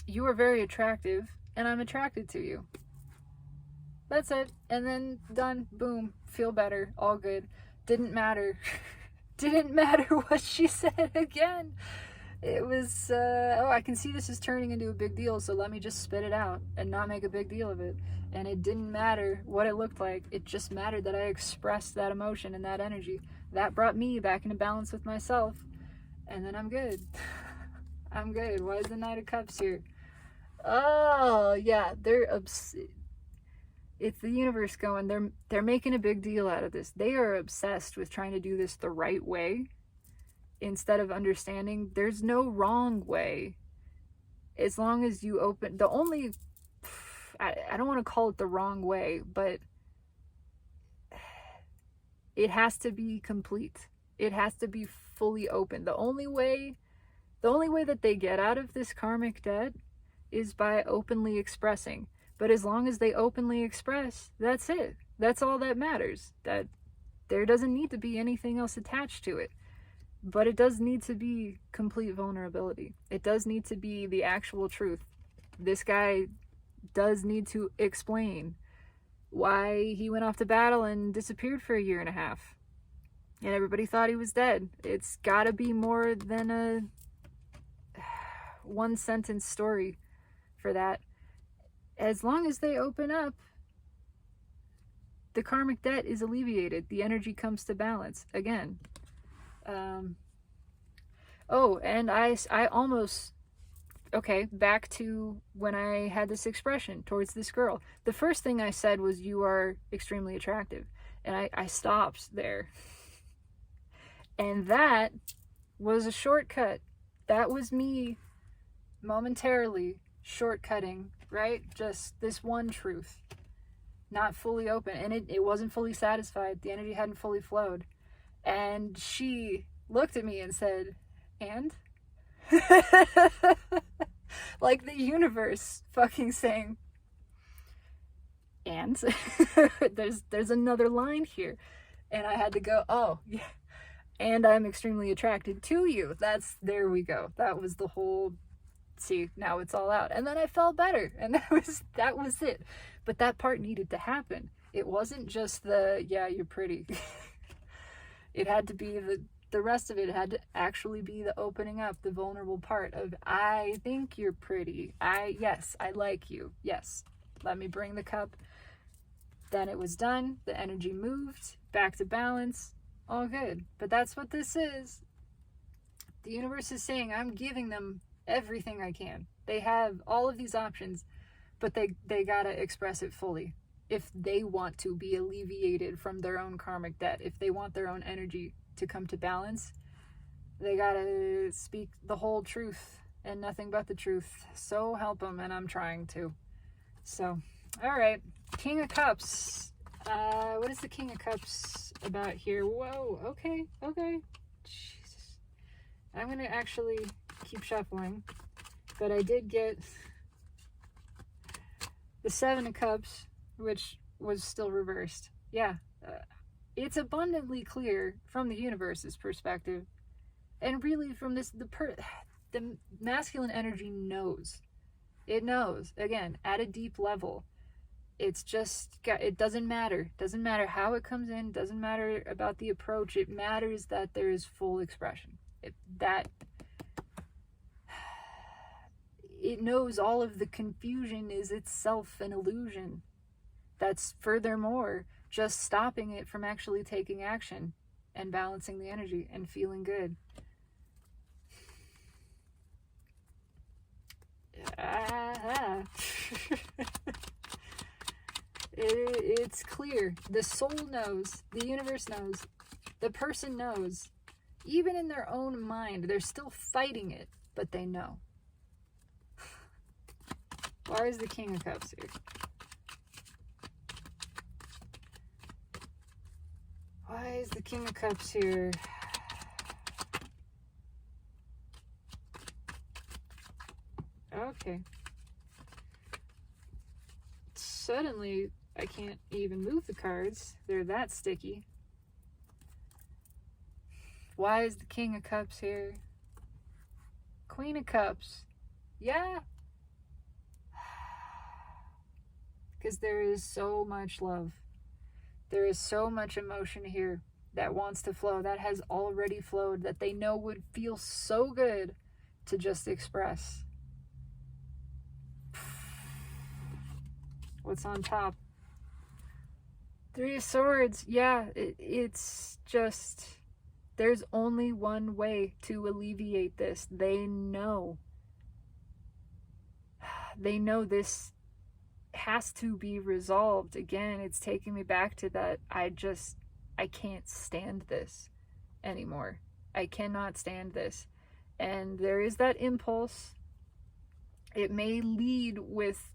you are very attractive and I'm attracted to you. That's it. And then done. Boom. Feel better. All good. Didn't matter. Didn't matter what she said again. It was, I can see this is turning into a big deal, so let me just spit it out and not make a big deal of it. And it didn't matter what it looked like. It just mattered that I expressed that emotion and that energy. That brought me back into balance with myself. And then I'm good. I'm good. Why is the Knight of Cups here? Oh, yeah. It's the universe going, they're making a big deal out of this. They are obsessed with trying to do this the right way, instead of understanding there's no wrong way. As long as you open, I don't want to call it the wrong way, but it has to be complete. It has to be fully open. The only way that they get out of this karmic debt is by openly expressing. But as long as they openly express, that's it. That's all that matters. That there doesn't need to be anything else attached to it. But it does need to be complete vulnerability. It does need to be the actual truth. This guy does need to explain why he went off to battle and disappeared for 1.5 years. And everybody thought he was dead. It's gotta be more than a one-sentence story for that. As long as they open up, the karmic debt is alleviated. The energy comes to balance again. And I almost, back to when I had this expression towards this girl. The first thing I said was, you are extremely attractive. And I stopped there. And that was a shortcut. That was me momentarily shortcutting, right? Just this one truth, not fully open. And it wasn't fully satisfied. The energy hadn't fully flowed. And she looked at me and said, and? Like the universe fucking saying, and? There's another line here. And I had to go, oh, yeah. and I'm extremely attracted to you. There we go. That was the whole, see, now it's all out. And then I felt better, and that was it. But that part needed to happen. It wasn't just the, yeah, you're pretty. It had to be the rest of it had to actually be the opening up, the vulnerable part of, I think you're pretty. Yes, I like you. Yes, let me bring the cup. Then it was done. The energy moved back to balance. All good. But that's what this is. The universe is saying, I'm giving them everything I can. They have all of these options, but they gotta express it fully. If they want to be alleviated from their own karmic debt, if they want their own energy to come to balance, they gotta speak the whole truth and nothing but the truth. So help them, and I'm trying to. So, all right, King of Cups. What is the King of Cups about here? Whoa, okay. Jesus. I'm gonna actually keep shuffling, but I did get the Seven of Cups, which was still reversed. Yeah, it's abundantly clear from the universe's perspective, and really from this, the masculine energy knows. It knows, again, at a deep level. It's just, it doesn't matter. Doesn't matter how it comes in. Doesn't matter about the approach. It matters that there is full expression. It knows all of the confusion is itself an illusion. That's furthermore just stopping it from actually taking action and balancing the energy and feeling good. It's clear. The soul knows. The universe knows. The person knows. Even in their own mind, they're still fighting it, but they know. Why is the King of Cups here? Why is the King of Cups here? Okay. Suddenly, I can't even move the cards. They're that sticky. Why is the King of Cups here? Queen of Cups. Yeah. Because there is so much love. There is so much emotion here that wants to flow, that has already flowed, that they know would feel so good to just express. What's on top? Three of Swords. Yeah, it's just, there's only one way to alleviate this. They know. They know this has to be resolved. Again, it's taking me back to that. I can't stand this anymore. I cannot stand this. And there is that impulse. It may lead with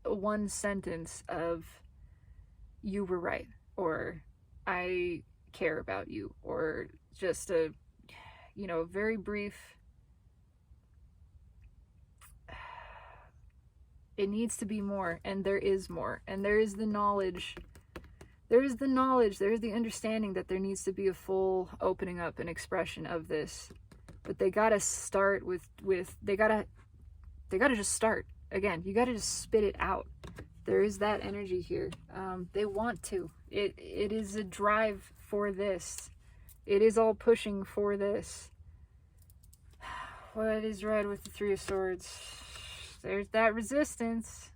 one sentence of, you were right, or I care about you, or just a, very brief, it needs to be more, and there is more, and there is the knowledge, there's the understanding that there needs to be a full opening up and expression of this. But they gotta start with they gotta just start. Again, you gotta just spit it out. There is that energy here. They want to. It is a drive for this. It is all pushing for this. What is red with the Three of Swords? There's that resistance.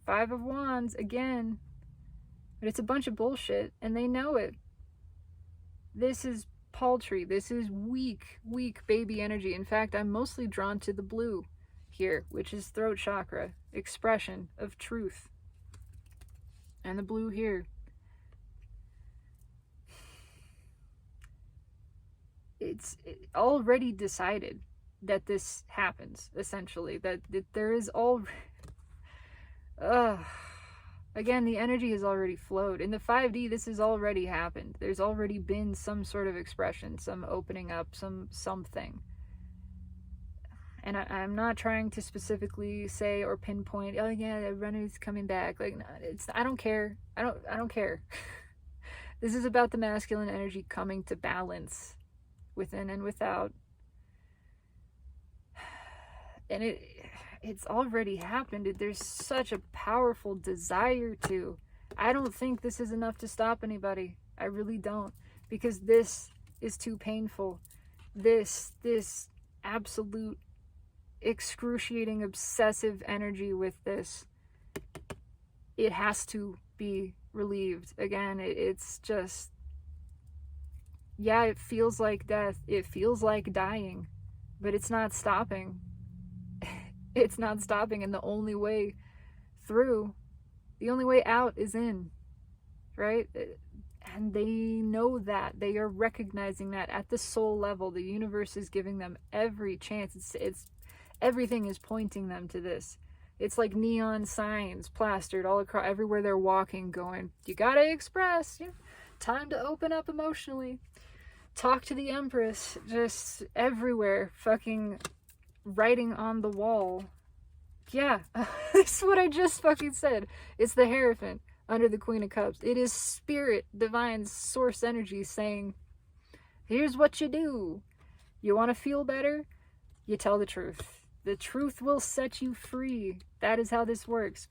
Five of Wands again. But it's a bunch of bullshit, and they know it. This is paltry. This is weak baby energy. In fact, I'm mostly drawn to the blue here, which is throat chakra, expression of truth. And the blue here. It's already decided that this happens, essentially. That there is again, the energy has already flowed. In the 5D, this has already happened. There's already been some sort of expression, some opening up, something. And I'm not trying to specifically say or pinpoint, oh yeah, the runner's coming back. Like, I don't care. I don't care. This is about the masculine energy coming to balance. within and without. And it's already happened. There's such a powerful desire to. I don't think this is enough to stop anybody. I really don't. Because this is too painful. This absolute excruciating obsessive energy with this, it has to be relieved. Again, it's just, yeah, it feels like death. It feels like dying. But it's not stopping. It's not stopping, and the only way through, the only way out is in, right? And they know that. They are recognizing that at the soul level. The universe is giving them every chance. It's everything is pointing them to this. It's like neon signs plastered all across, everywhere they're walking, going, you gotta express, time to open up emotionally. Talk to the Empress, just everywhere, fucking writing on the wall. Yeah, this is what I just fucking said. It's the Hierophant under the Queen of Cups. It is spirit, divine source energy saying, here's what you do. You want to feel better? You tell the truth. The truth will set you free. That is how this works.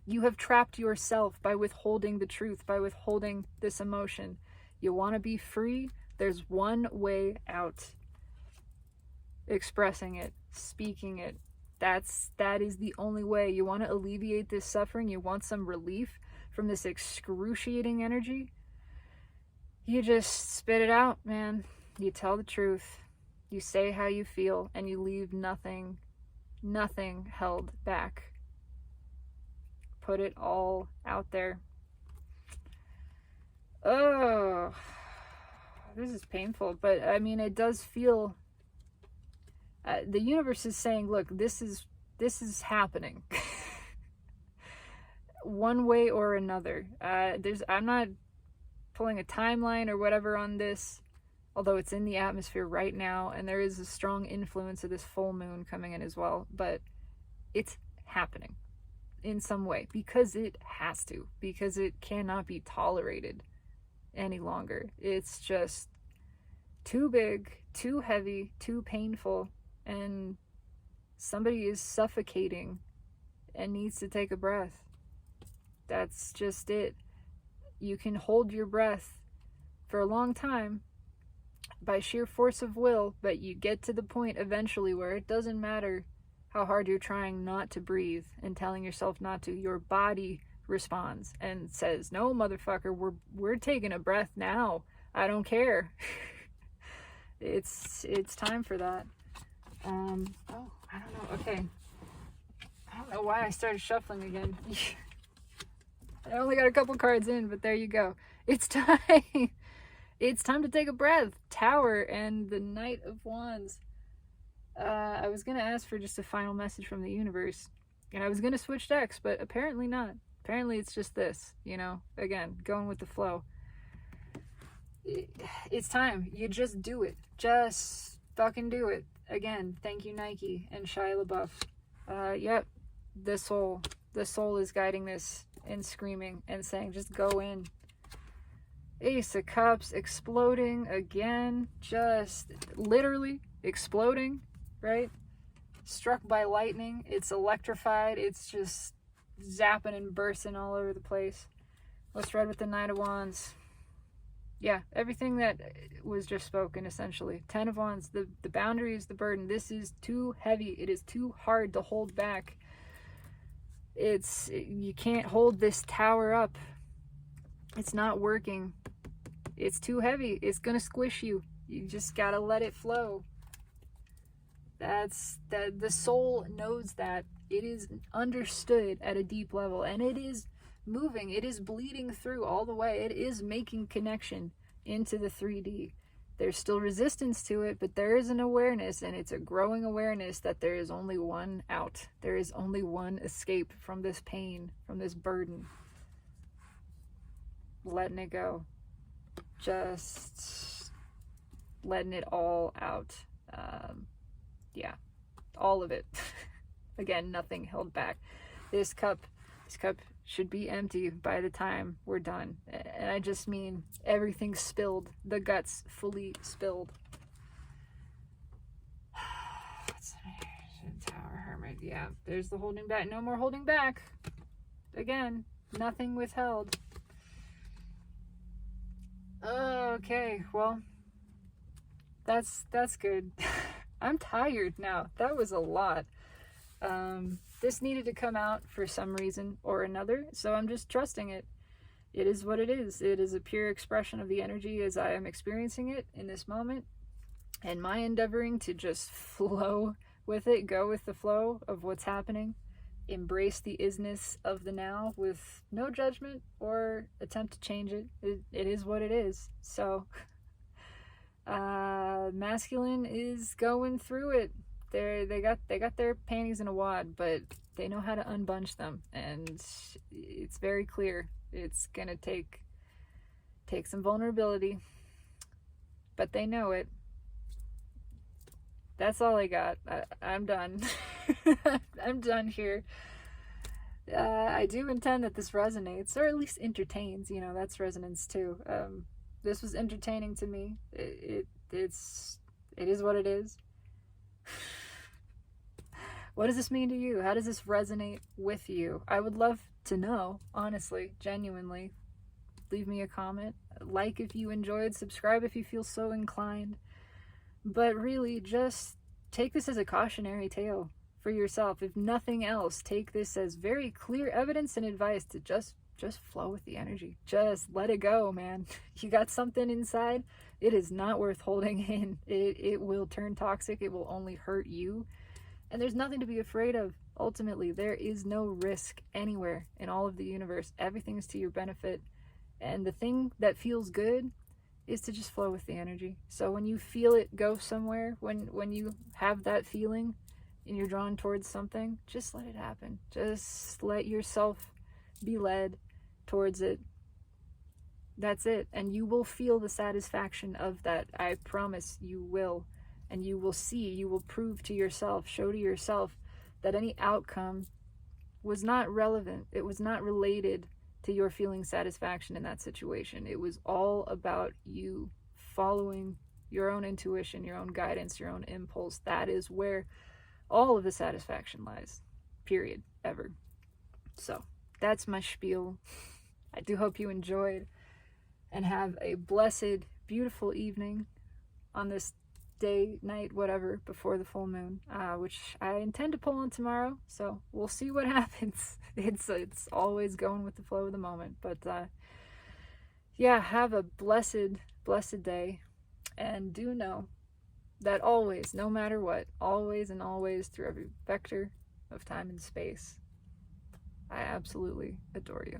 You have trapped yourself by withholding the truth, by withholding this emotion. You want to be free? There's one way out. Expressing it, speaking it. That is the only way. You want to alleviate this suffering? You want some relief from this excruciating energy? You just spit it out, man. You tell the truth. You say how you feel, and you leave nothing held back. Put it all out there. Oh, this is painful, but I mean, it does feel, the universe is saying, look, this is happening. One way or another. I'm not pulling a timeline or whatever on this, although it's in the atmosphere right now, and there is a strong influence of this full moon coming in as well, but it's happening in some way, because it has to, because it cannot be tolerated any longer. It's just too big, too heavy, too painful, and somebody is suffocating and needs to take a breath. That's just it. You can hold your breath for a long time by sheer force of will, but you get to the point eventually where it doesn't matter how hard you're trying not to breathe and telling yourself not to. Your body responds and says, no, motherfucker, we're taking a breath now. I don't care. It's time for that. I don't know. Okay. I don't know why I started shuffling again. I only got a couple cards in, but there you go. It's time. It's time to take a breath. Tower and the Knight of Wands. I was going to ask for just a final message from the universe, and I was going to switch decks, but apparently not. Apparently it's just this, again, going with the flow. It's time. You just do it. Just fucking do it. Again, thank you, Nike and Shia LaBeouf. Yep, the soul is guiding this and screaming and saying, just go in. Ace of Cups exploding again, just literally exploding, right? Struck by lightning, it's electrified, it's just zapping and bursting all over the place. Let's ride with the Knight of Wands. Yeah, everything that was just spoken, essentially. 10 of Wands, the boundary is the burden. This is too heavy. It is too hard to hold back. You can't hold this tower up. It's not working. It's too heavy. It's gonna squish you. You just gotta let it flow. The soul knows that. It is understood at a deep level, and it is moving. It is bleeding through all the way. It is making connection into the 3D. There's still resistance to it, but there is an awareness, and it's a growing awareness that there is only one out. There is only one escape from this pain, from this burden. Letting it go. Just letting it all out. Yeah, all of it. Again, nothing held back. This cup should be empty by the time we're done. And I just mean everything spilled, the guts fully spilled. Right, yeah, there's the holding back. No more holding back. Again, nothing withheld. Okay, well, that's good. I'm tired now. That was a lot. This needed to come out for some reason or another, so I'm just trusting it. It is what it is. It is a pure expression of the energy as I am experiencing it in this moment, and my endeavoring to just flow with it, go with the flow of what's happening, embrace the isness of the now with no judgment or attempt to change it. It is what it is. So masculine is going through it. They got their panties in a wad, but they know how to unbunch them, and it's very clear. It's gonna take some vulnerability, but they know it. That's all I got. I'm done. I'm done here. I do intend that this resonates, or at least entertains. You know, that's resonance too. This was entertaining to me. It is what it is. What does this mean to you? How does this resonate with you? I would love to know, honestly, genuinely. Leave me a comment. Like if you enjoyed, subscribe if you feel so inclined. But really, just take this as a cautionary tale for yourself. If nothing else, take this as very clear evidence and advice to just flow with the energy. Just let it go, man. You got something inside. It is not worth holding in. It will turn toxic. It will only hurt you. And there's nothing to be afraid of. Ultimately, there is no risk anywhere in all of the universe. Everything is to your benefit. And the thing that feels good is to just flow with the energy. So when you feel it go somewhere, when you have that feeling and you're drawn towards something, just let it happen. Just let yourself be led towards it. That's it. And you will feel the satisfaction of that. I promise you will. And you will see, you will prove to yourself, show to yourself that any outcome was not relevant. It was not related to your feeling satisfaction in that situation. It was all about you following your own intuition, your own guidance, your own impulse. That is where all of the satisfaction lies, period, ever. So that's my spiel. I do hope you enjoyed and have a blessed, beautiful evening on this day, night, whatever, before the full moon, which I intend to pull on tomorrow, so we'll see what happens. It's always going with the flow of the moment, but yeah, have a blessed day, and do know that always, no matter what, always and always, through every vector of time and space, I absolutely adore you.